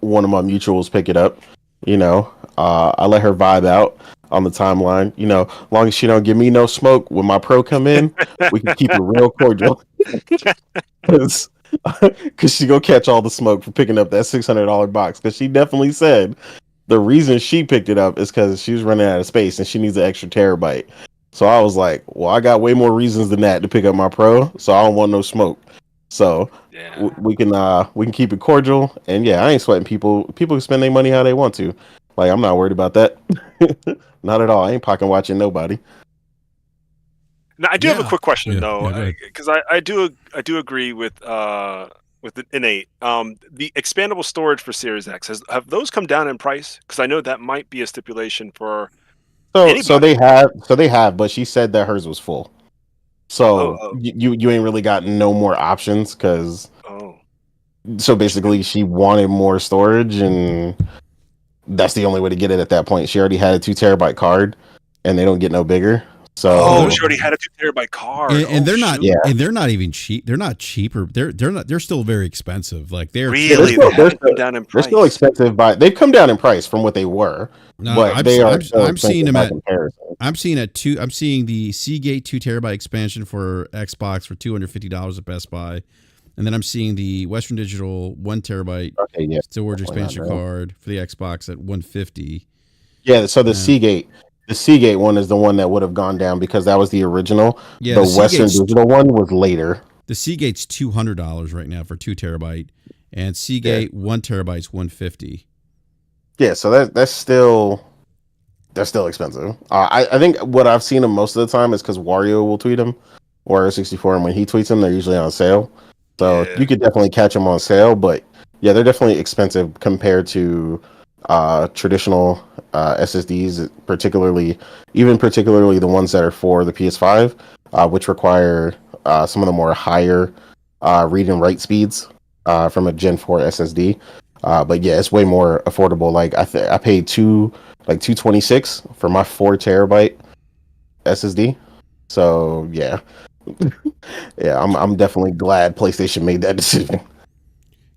one of my mutuals pick it up. You know, I let her vibe out on the timeline. You know, long as she don't give me no smoke when my pro come in, we can keep it real cordial. Because she go catch all the smoke for picking up that $600 box. Because she definitely said the reason she picked it up is because she was running out of space and she needs an extra terabyte. So I was like, well, I got way more reasons than that to pick up my pro, so I don't want no smoke. So Yeah. we can keep it cordial, and yeah, I ain't sweating people. People can spend their money how they want to. Like I'm not worried about that. Not at all. I ain't pocket watching nobody. Now, I do have a quick question Yeah. though, Yeah, go ahead. because I do agree with the Innate. The expandable storage for Series X have those come down in price? Because I know that might be a stipulation for So anybody. they have, but she said that hers was full. Oh, So oh, you ain't really got no more options because oh. so basically she wanted more storage and that's the only way to get it at that point. She already had a 2 terabyte card and they don't get no bigger. So Oh, she already had a 2 terabyte card. and they're not, shoot. Yeah. and they're not even cheap. They're not cheaper. They're not. They're still very expensive. Like they're Really, still- they haven't come down in they're price. still expensive by they've come down in price from what they were, No, but they are still I'm seeing expensive them by at. comparison. I'm seeing the Seagate 2 terabyte expansion for Xbox for $250 at Best Buy, and then I'm seeing the Western Digital 1 terabyte Okay, yeah. storage Definitely not expansion bad. card for the Xbox at $150. Yeah, so the Yeah. Seagate one is the one that would have gone down because that was the original. Yeah, the the Western Seagate's Digital one was later. The Seagate's $200 right now for 2 terabyte, and Seagate 1 terabyte's $150. Yeah, so that's still expensive. I think what I've seen them most of the time is because Wario will tweet them, Wario64, and when he tweets them, they're usually on sale. So Yeah. you could definitely catch them on sale, but yeah, they're definitely expensive compared to traditional SSDs, particularly the ones that are for the PS5, which require some of the more higher read and write speeds from a Gen 4 SSD. But yeah, it's way more affordable. Like I paid 226 for my 4 terabyte SSD. So yeah, yeah, I'm definitely glad PlayStation made that decision.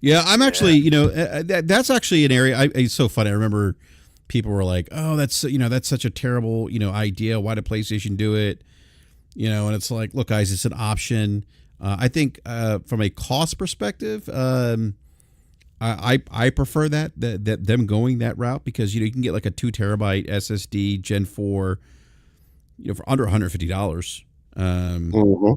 Yeah, I'm actually, you know, that's actually an area. It's so funny. I remember people were like, "Oh, that's such a terrible, idea. Why did PlayStation do it?" You know, and it's like, look, guys, it's an option. I think from a cost perspective, I prefer that them going that route because you can get like a 2 terabyte SSD Gen 4, for under $150. Mm-hmm.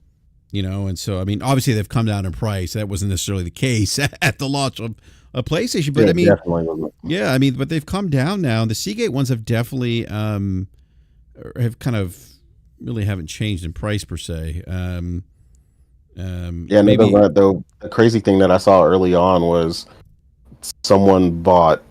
And so I mean, obviously they've come down in price. That wasn't necessarily the case at the launch of a PlayStation, but Yeah, I mean, definitely wasn't. yeah, I mean, but they've come down now. The Seagate ones have definitely have kind of really haven't changed in price per se. Yeah, no, Maybe the crazy thing that I saw early on was someone bought.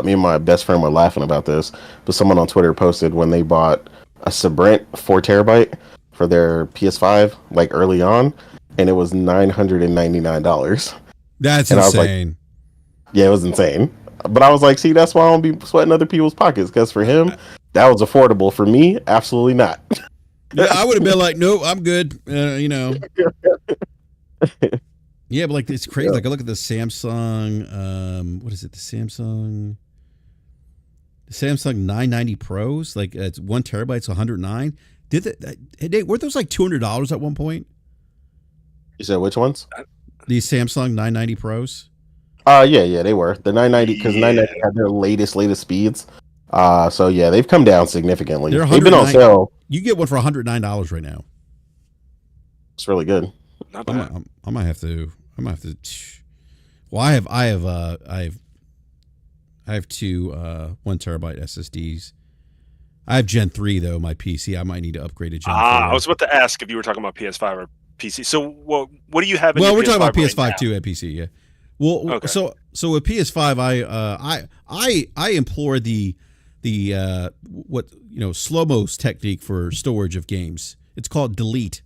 Me and my best friend were laughing about this, but someone on Twitter posted when they bought a Sabrent 4 terabyte for their PS5 like early on, and it was $999. that's And I was like, insane. yeah, it was insane. But I was like, see, that's why I don't be sweating other people's pockets, because for him, that was affordable. For me, absolutely not. Yeah, I would have been like, nope, I'm good. Yeah, but like it's crazy. Yeah. Like I look at the Samsung, what is it? The Samsung 990 Pros. Like it's 1 terabyte, so 109. Weren't those like $200 at one point? You said which ones? These Samsung 990 Pros. Yeah, they were the 990 because 990 had their latest speeds. So yeah, they've come down significantly. They're They've been on sale. You get one for $109 right now. It's really good. Not bad. I might have to. Well, I have two 1 terabyte SSDs. I have Gen 3 though. My PC. I might need to upgrade to Gen 4. I was about to ask if you were talking about PS5 or PC. So, what do you have? In Well, your we're talking about PS5 PS5 right too at PC. Yeah. Well, Okay. so with PS5, I implore the slow-mo's technique for storage of games. It's called delete.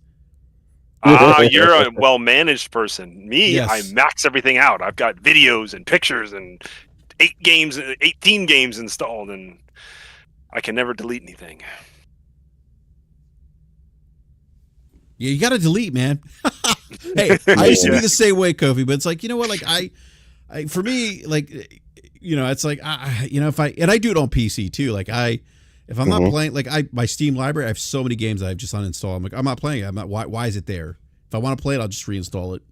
You're a well-managed person. Me, Yes. I max everything out. I've got videos and pictures and 18 games installed, and I can never delete anything. Yeah, you got to delete, man. Hey, I used to be the same way, Kofi, but it's like, you know what? Like I for me, like, it's like, if I do it on PC too. Like if I'm not playing, like my Steam library, I have so many games I've just uninstalled. I'm like, I'm not playing it. I'm not. Why is it there? If I want to play it, I'll just reinstall it.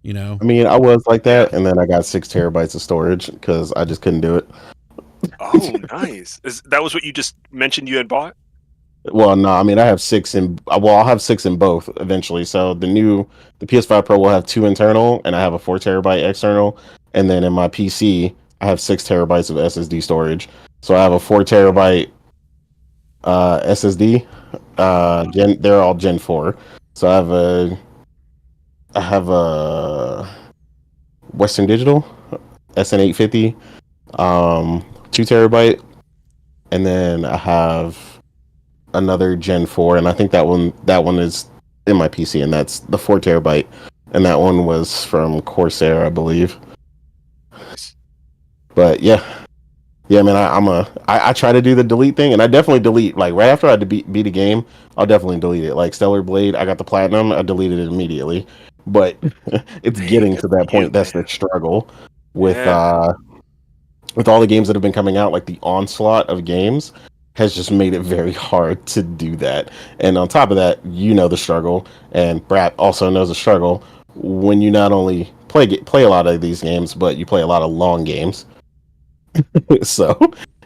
I mean, I was like that, and then I got 6 terabytes of storage because I just couldn't do it. Oh, nice. That was what you just mentioned you had bought? Well, no, I mean, I have 6 in. Well, I'll have 6 in both eventually. So the PS5 Pro will have 2 internal, and I have a 4 terabyte external. And then in my PC, I have 6 terabytes of SSD storage. So I have a 4 terabyte SSD. They're all Gen 4. So I have a Western Digital SN850, 2 terabyte, and then I have another Gen 4, and I think that one is in my PC, and that's the 4 terabyte, and that one was from Corsair, I believe. But yeah, man, I try to do the delete thing, and I definitely delete, like right after I beat a game, I'll definitely delete it. Like Stellar Blade, I got the platinum, I deleted it immediately. But it's getting to that point. That's the struggle with with all the games that have been coming out. Like the onslaught of games has just made it very hard to do that. And on top of that, the struggle, and BRAP also knows the struggle when you not only play a lot of these games, but you play a lot of long games. So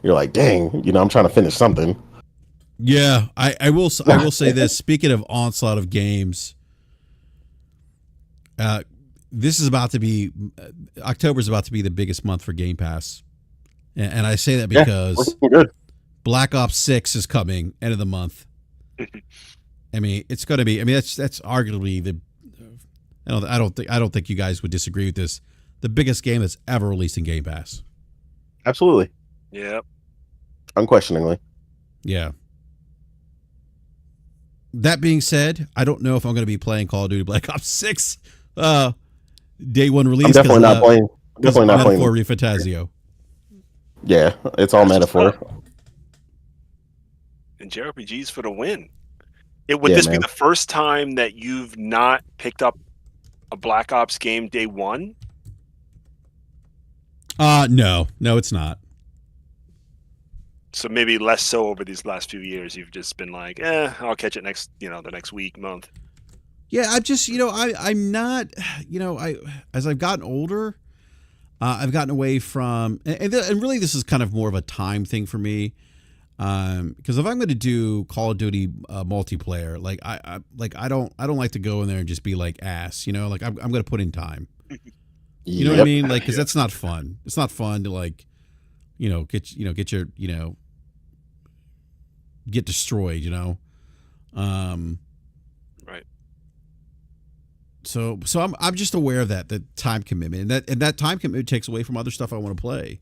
you're like, dang, I'm trying to finish something. Yeah, I will say this. Speaking of onslaught of games, this is about to be October is about to be the biggest month for Game Pass, and I say that because Black Ops 6 is coming end of the month. I mean, it's going to be. I mean, that's arguably the. I don't think you guys would disagree with this. The biggest game that's ever released in Game Pass. Absolutely. Yep. Unquestioningly. Yeah. That being said, I don't know if I'm going to be playing Call of Duty Black Ops 6 day one release. I'm definitely not playing. Definitely not playing. For ReFantazio. Yeah, it's all metaphor. And JRPGs for the win. Would this be the first time that you've not picked up a Black Ops game day one? No, it's not. So maybe less so over these last few years. You've just been like, I'll catch it next, the next week, month. Yeah, I've just, I'm not, as I've gotten older, I've gotten away from, and really this is kind of more of a time thing for me. Because if I'm going to do Call of Duty multiplayer, like I don't like to go in there and just be like ass, like I'm going to put in time. You know what I mean? Like, because that's not fun. It's not fun to like, get your, get destroyed. Right. So I'm just aware of the time commitment, and that time commitment takes away from other stuff I want to play.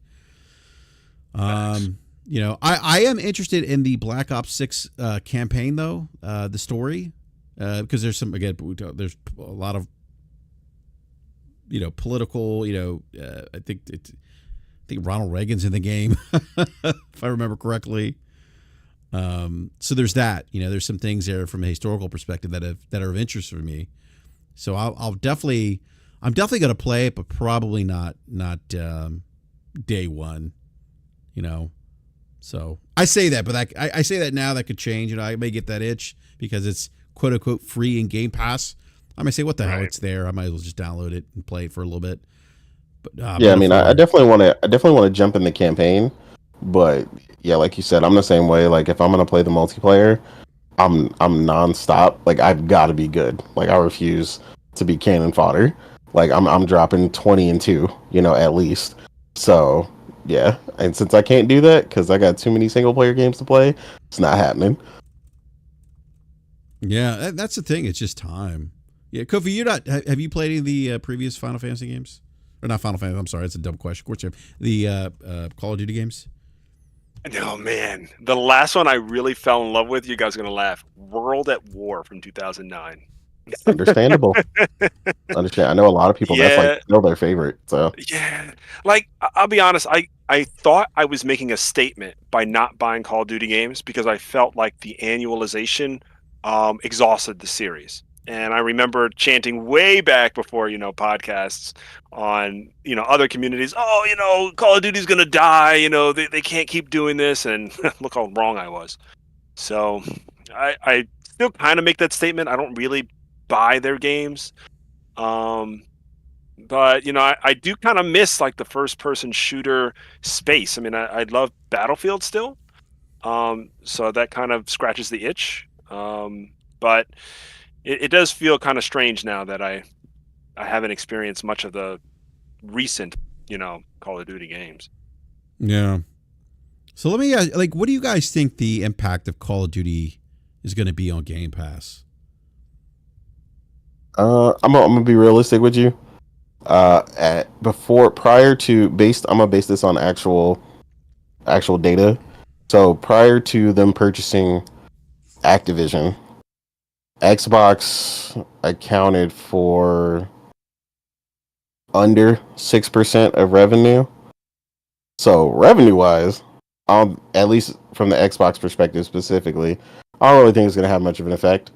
You know, I am interested in the Black Ops 6 campaign though, the story, because there's there's a lot of, you know, political, you know, I think Ronald Reagan's in the game, if I remember correctly. So there's that, you know, there's some things there from a historical perspective that are of interest for me. So I'm definitely going to play it, but probably not day one, you know. So I say that, but I say that now, that could change. You know, I may get that itch because it's quote unquote free in Game Pass. I might say, what the hell, it's there. I might as well just download it and play it for a little bit. But yeah, I mean, I definitely want to jump in the campaign, but yeah, like you said, I'm the same way. Like if I'm gonna play the multiplayer, I'm nonstop. Like I've got to be good. Like I refuse to be cannon fodder. Like I'm dropping 20 and 2, you know, at least. So yeah, and since I can't do that because I got too many single player games to play, it's not happening. Yeah, that's the thing. It's just time. Yeah, Kofi, you're not. Have you played any of the previous Final Fantasy games? Or not Final Fantasy? I'm sorry, it's a dumb question. The Call of Duty games. No, man. The last one I really fell in love with, you guys are going to laugh, World at War from 2009. Understandable. Understand. I know a lot of people, that's like still their favorite. So yeah, like I'll be honest, I thought I was making a statement by not buying Call of Duty games because I felt like the annualization exhausted the series. And I remember chanting way back before, you know, podcasts on, you know, other communities, oh, you know, Call of Duty's going to die, you know, they can't keep doing this. And look how wrong I was. So I still kind of make that statement. I don't really buy their games. But, you know, I do kind of miss like the first person shooter space. I mean, I love Battlefield still. So that kind of scratches the itch. But it does feel kind of strange now that I haven't experienced much of the recent, you know, Call of Duty games. Yeah. So let me ask, like, what do you guys think the impact of Call of Duty is going to be on Game Pass? I'm gonna be realistic with you. I'm gonna base this on actual data. So prior to them purchasing Activision, Xbox accounted for under 6% of revenue. So revenue-wise, at least from the Xbox perspective specifically, I don't really think it's going to have much of an effect.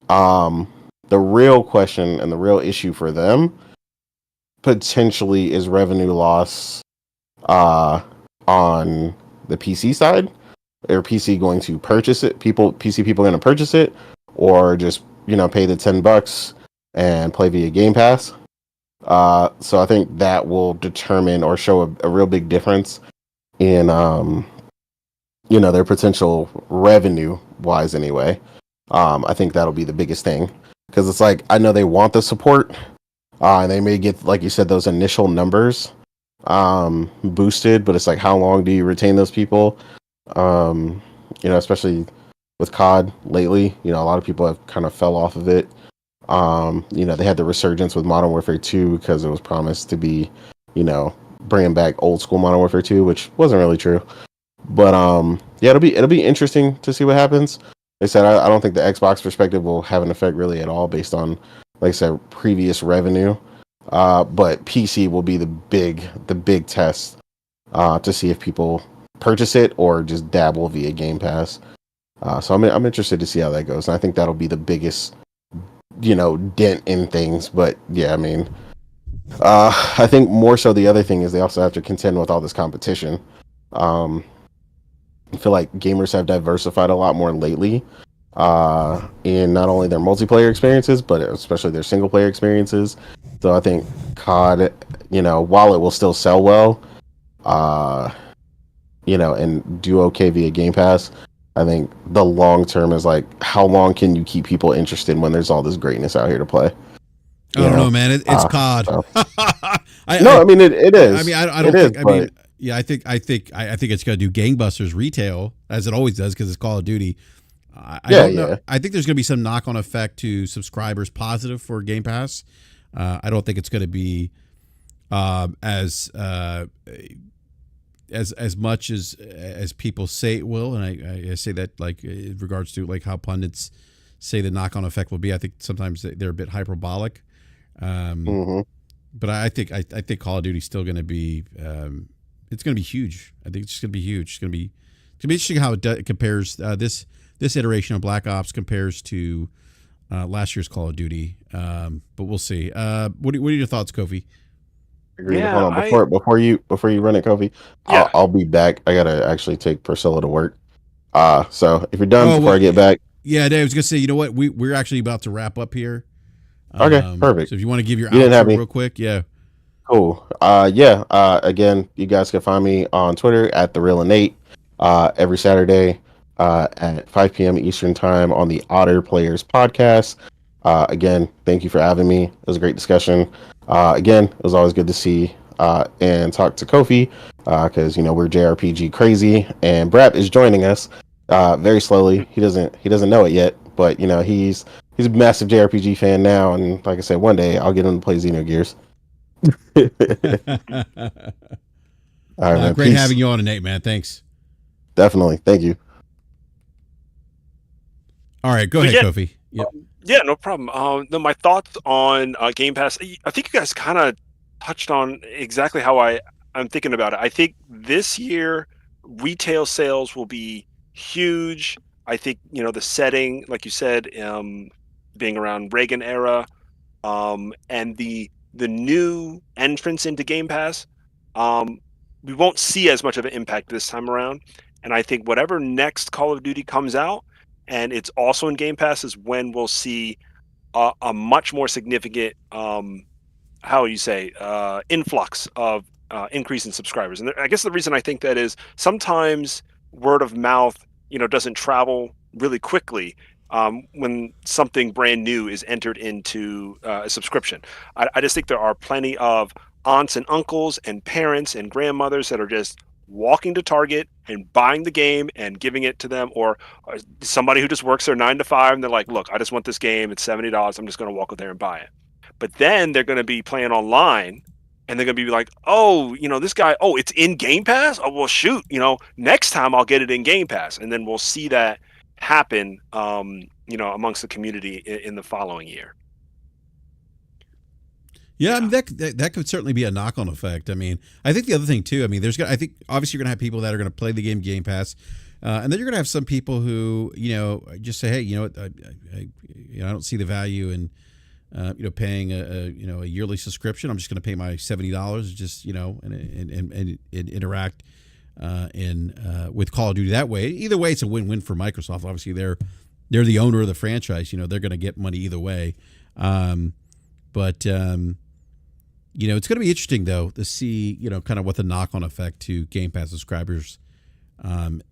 The real question and the real issue for them potentially is revenue loss on the PC side. Are PC going to purchase it? PC people going to purchase it, or just, you know, pay the $10 and play via Game Pass? So I think that will determine or show a real big difference in you know, their potential revenue wise anyway. I think that'll be the biggest thing, because it's like, I know they want the support, and they may get, like you said, those initial numbers boosted, but it's like, how long do you retain those people? You know, especially with COD lately, you know, a lot of people have kind of fell off of it. You know, they had the resurgence with Modern Warfare 2 because it was promised to be, you know, bringing back old school Modern Warfare 2, which wasn't really true. But yeah, it'll be interesting to see what happens. They said I don't think the Xbox perspective will have an effect really at all based on, like I said, previous revenue. But PC will be the big test to see if people purchase it or just dabble via Game Pass. So I'm interested to see how that goes, and I think that'll be the biggest, you know, dent in things. But yeah, I mean, I think more so the other thing is they also have to contend with all this competition. I feel like gamers have diversified a lot more lately in not only their multiplayer experiences, but especially their single player experiences. So I think COD, you know, while it will still sell well, you know, and do okay via Game Pass, I think the long term is like, how long can you keep people interested when there's all this greatness out here to play? I don't know, man. It's COD. So. I mean, it is. I mean, I don't think. I mean, yeah, I think it's going to do gangbusters retail, as it always does, because it's Call of Duty. I don't know. I think there's going to be some knock-on effect to subscribers positive for Game Pass. I don't think it's going to be as much as people say it will, and I say that like in regards to like how pundits say the knock-on effect will be. I think sometimes they're a bit hyperbolic, but I think Call of Duty is still going to be it's going to be huge. I think it's just going to be huge. It's going to be interesting how it compares this iteration of Black Ops compares to last year's Call of Duty, but we'll see. What are your thoughts, Kofi? Agreed. Hold on, before you run it, Kofi, I'll be back. I gotta actually take Priscilla to work. So if you're done before I get back, I was gonna say, you know what, we're actually about to wrap up here. Okay, perfect. So if you want to give your outro real quick, cool. Again, you guys can find me on Twitter at @TheRealInnate every Saturday at 5 p.m. Eastern Time on the Otter Players podcast. Again, thank you for having me. It was a great discussion. Again, it was always good to see and talk to Kofi because we're JRPG crazy, and BRAP is joining us very slowly. He doesn't know it yet, but he's a massive JRPG fan now, and like I said, one day I'll get him to play Xenogears. All right, great having you on tonight, man. Thanks. Definitely, thank you. All right, go ahead, Kofi. Yep. No problem. My thoughts on Game Pass. I think you guys kind of touched on exactly how I'm thinking about it. I think this year retail sales will be huge. I think the setting, like you said, being around Reagan era, and the new entrance into Game Pass, we won't see as much of an impact this time around. And I think whatever next Call of Duty comes out, and it's also in Game Pass, is when we'll see a much more significant, influx of increase in subscribers. And I guess the reason I think that is sometimes word of mouth, doesn't travel really quickly when something brand new is entered into a subscription. I just think there are plenty of aunts and uncles and parents and grandmothers that are just walking to Target and buying the game and giving it to them, or somebody who just works their 9 to 5 and they're like, look, I just want this game. It's $70. I'm just going to walk over there and buy it. But then they're going to be playing online and they're going to be like, oh, this guy, it's in Game Pass. Oh, well, shoot, next time I'll get it in Game Pass. And then we'll see that happen, amongst the community in the following year. Yeah, I mean, that could certainly be a knock-on effect. I mean, I think the other thing too. I mean, I think obviously you're going to have people that are going to play the Game Pass, and then you're going to have some people who just say, hey, I don't see the value in paying a yearly subscription. I'm just going to pay my $70 just and interact with Call of Duty that way. Either way, it's a win-win for Microsoft. Obviously, they're the owner of the franchise. They're going to get money either way. But it's going to be interesting, though, to see, kind of what the knock-on effect to Game Pass subscribers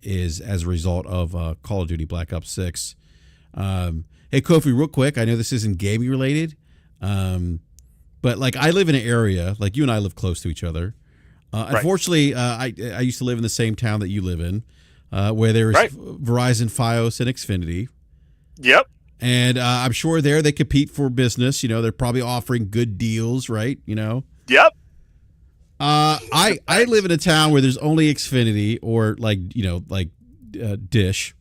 is as a result of Call of Duty Black Ops 6. Hey, Kofi, real quick, I know this isn't gaming related, but, like, I live in an area, like you and I live close to each other. Right. Unfortunately, I used to live in the same town that you live in, where there's Verizon, Fios, and Xfinity. Yep. And I'm sure they compete for business. They're probably offering good deals, right? Yep. I live in a town where there's only Xfinity or Dish.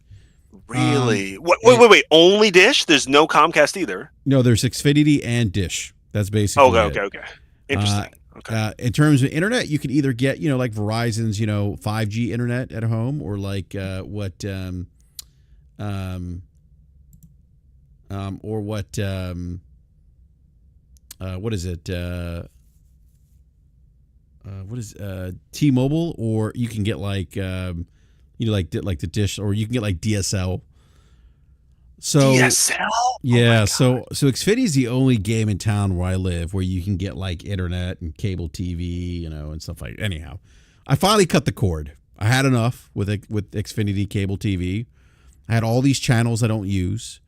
Really? Wait. Only Dish? There's no Comcast either. No, there's Xfinity and Dish. That's basically Okay. Interesting. Okay. In terms of internet, you can either get like Verizon's 5G internet at home, or like what is it? What is T-Mobile, or you can get like like the Dish, or you can get like DSL. So DSL? Yeah, so Xfinity is the only game in town where I live where you can get like internet and cable TV, and stuff like. Anyhow, I finally cut the cord. I had enough with Xfinity cable TV. I had all these channels I don't use.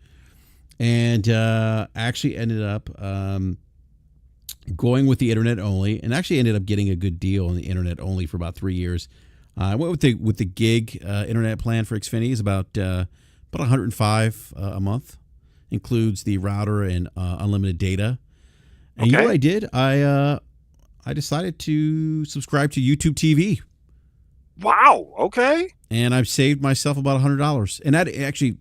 And actually ended up going with the internet only, and actually ended up getting a good deal on the internet only for about 3 years. I went with the gig internet plan for Xfinity. Is about about $105 a month. Includes the router and unlimited data. And you know what I did? I decided to subscribe to YouTube TV. Wow. Okay. And I've saved myself about $100. And that actually,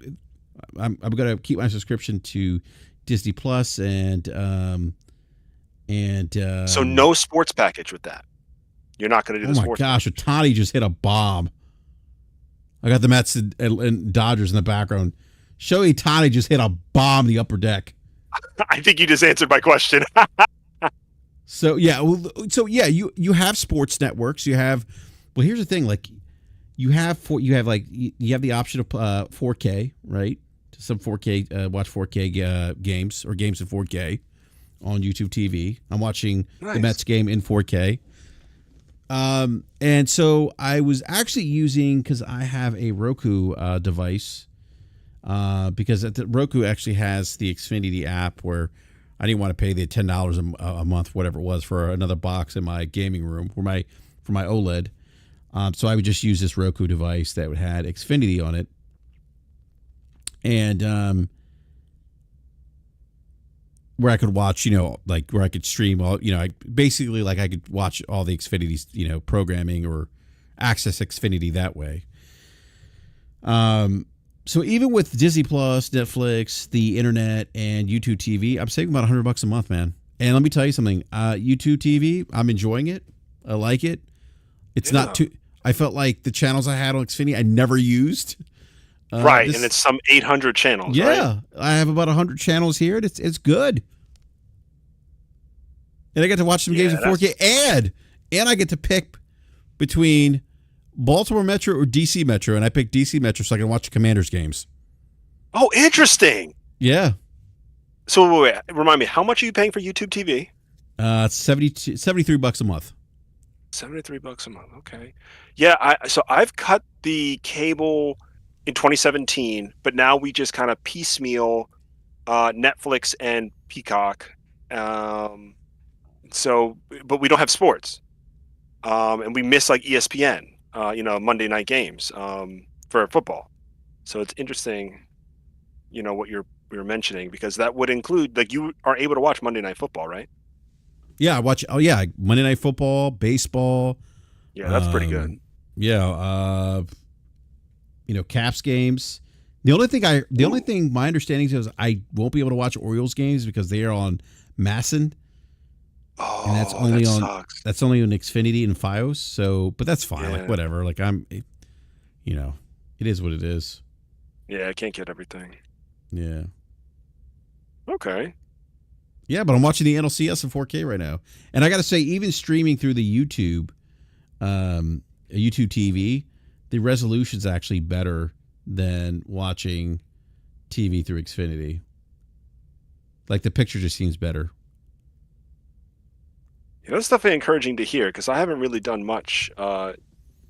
I'm going to keep my subscription to Disney Plus and so no sports package with that. You're not going to do the sports. Oh my gosh, Otani just hit a bomb. I got the Mets and Dodgers in the background. Shohei Ohtani just hit a bomb in the upper deck. I think you just answered my question. So you have sports networks. You have, well, here's the thing. Like, you have the option of 4K, right? Some 4K, watch 4K games or games in 4K on YouTube TV. I'm watching the Mets game in 4K. And so I was actually using, because I have a Roku device, because the Roku actually has the Xfinity app where I didn't want to pay the $10 a month, whatever it was, for another box in my gaming room for my OLED. So I would just use this Roku device that had Xfinity on it. And where I could watch, like where I could stream all, I could watch all the Xfinity's, programming or access Xfinity that way. So even with Disney Plus, Netflix, the internet, and YouTube TV, I'm saving about $100 a month, man. And let me tell you something, YouTube TV, I'm enjoying it. I like it. It's not too, I felt like the channels I had on Xfinity, I never used. Right, and it's some 800 channels. Yeah, right? I have about 100 channels here. It's good, and I get to watch some games in 4K, and I get to pick between Baltimore Metro or DC Metro, and I picked DC Metro so I can watch the Commanders games. Oh, interesting. Yeah. So wait, remind me, how much are you paying for YouTube TV? It's $73 a month. $73 a month. Okay. Yeah. So I've cut the cable in 2017, but now we just kind of piecemeal Netflix and Peacock. So, but we don't have sports, and we miss like ESPN, Monday night games for football. So it's interesting, what you're mentioning, because that would include, like, you are able to watch Monday Night Football, right? Yeah, I watch. Oh yeah, Monday Night Football, baseball. Yeah, that's pretty good. Yeah. Caps games. The only thing my understanding is I won't be able to watch Orioles games because they are on Masson. Oh, and that's only sucks. That's only on Xfinity and Fios. So, but that's fine. Yeah. Like, whatever. Like, it is what it is. Yeah, I can't get everything. Yeah. Okay. Yeah, but I'm watching the NLCS in 4K right now, and I got to say, even streaming through the YouTube TV, the resolution's actually better than watching TV through Xfinity. Like, the picture just seems better. Yeah, that's definitely encouraging to hear, because I haven't really done much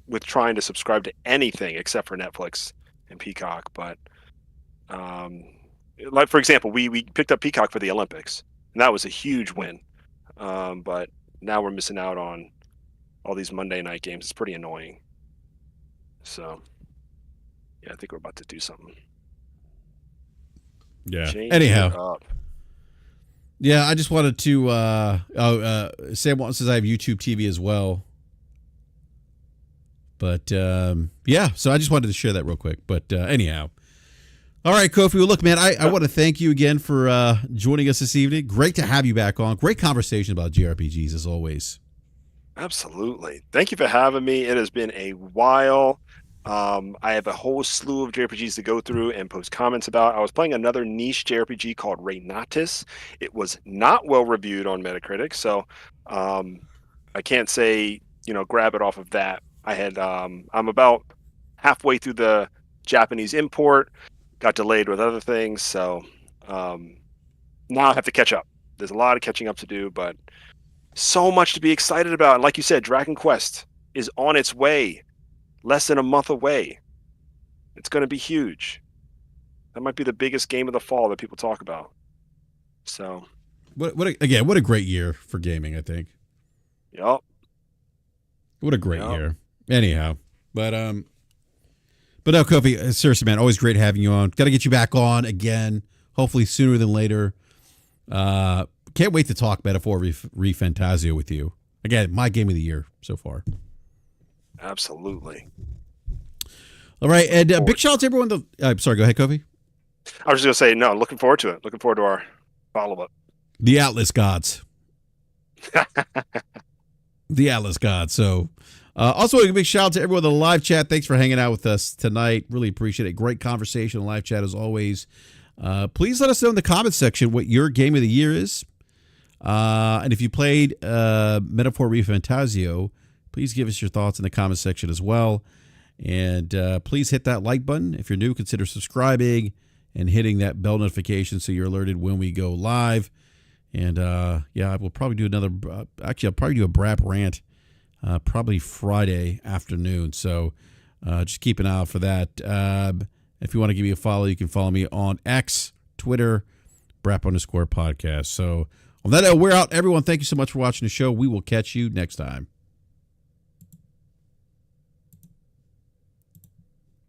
with trying to subscribe to anything except for Netflix and Peacock. But like, for example, we picked up Peacock for the Olympics, and that was a huge win. But now we're missing out on all these Monday night games. It's pretty annoying. So, yeah, I think we're about to do something. Yeah. Change Anyhow. it up. Yeah, I just wanted to Sam says I have YouTube TV as well. But yeah, so I just wanted to share that real quick. But anyhow. All right, Kofi. Well, look, man, I want to thank you again for joining us this evening. Great to have you back on. Great conversation about JRPGs as always. Absolutely. Thank you for having me. It has been a while. I have a whole slew of JRPGs to go through and post comments about. I was playing another niche JRPG called Remnant. It was not well reviewed on Metacritic, so I can't say, grab it off of that. I'm about halfway through the Japanese import, got delayed with other things, so now I have to catch up. There's a lot of catching up to do, but so much to be excited about. And like you said, Dragon Quest is on its way. Less than a month away. It's going to be huge. That might be the biggest game of the fall that people talk about. So, what a great year for gaming, I think. Yep. What a great year. Anyhow, but But no, Kofi, seriously, man, always great having you on. Got to get you back on again, hopefully sooner than later. Can't wait to talk Metaphor ReFantazio with you. Again, my game of the year so far. Absolutely. All right, and big shout out to everyone. Sorry, go ahead, Kofi. I was just going to say, no, looking forward to it. Looking forward to our follow-up. The Atlas Gods. The Atlas Gods. So, also a big shout out to everyone in the live chat. Thanks for hanging out with us tonight. Really appreciate it. Great conversation in the live chat as always. Please let us know in the comments section what your game of the year is. And if you played Metaphor ReFantazio, please give us your thoughts in the comments section as well. And please hit that like button. If you're new, consider subscribing and hitting that bell notification so you're alerted when we go live. And yeah, I will probably do another. Actually, I'll probably do a BRAP rant probably Friday afternoon. So just keep an eye out for that. If you want to give me a follow, you can follow me on X, Twitter, BRAP_podcast. So on that note, we're out. Everyone, thank you so much for watching the show. We will catch you next time.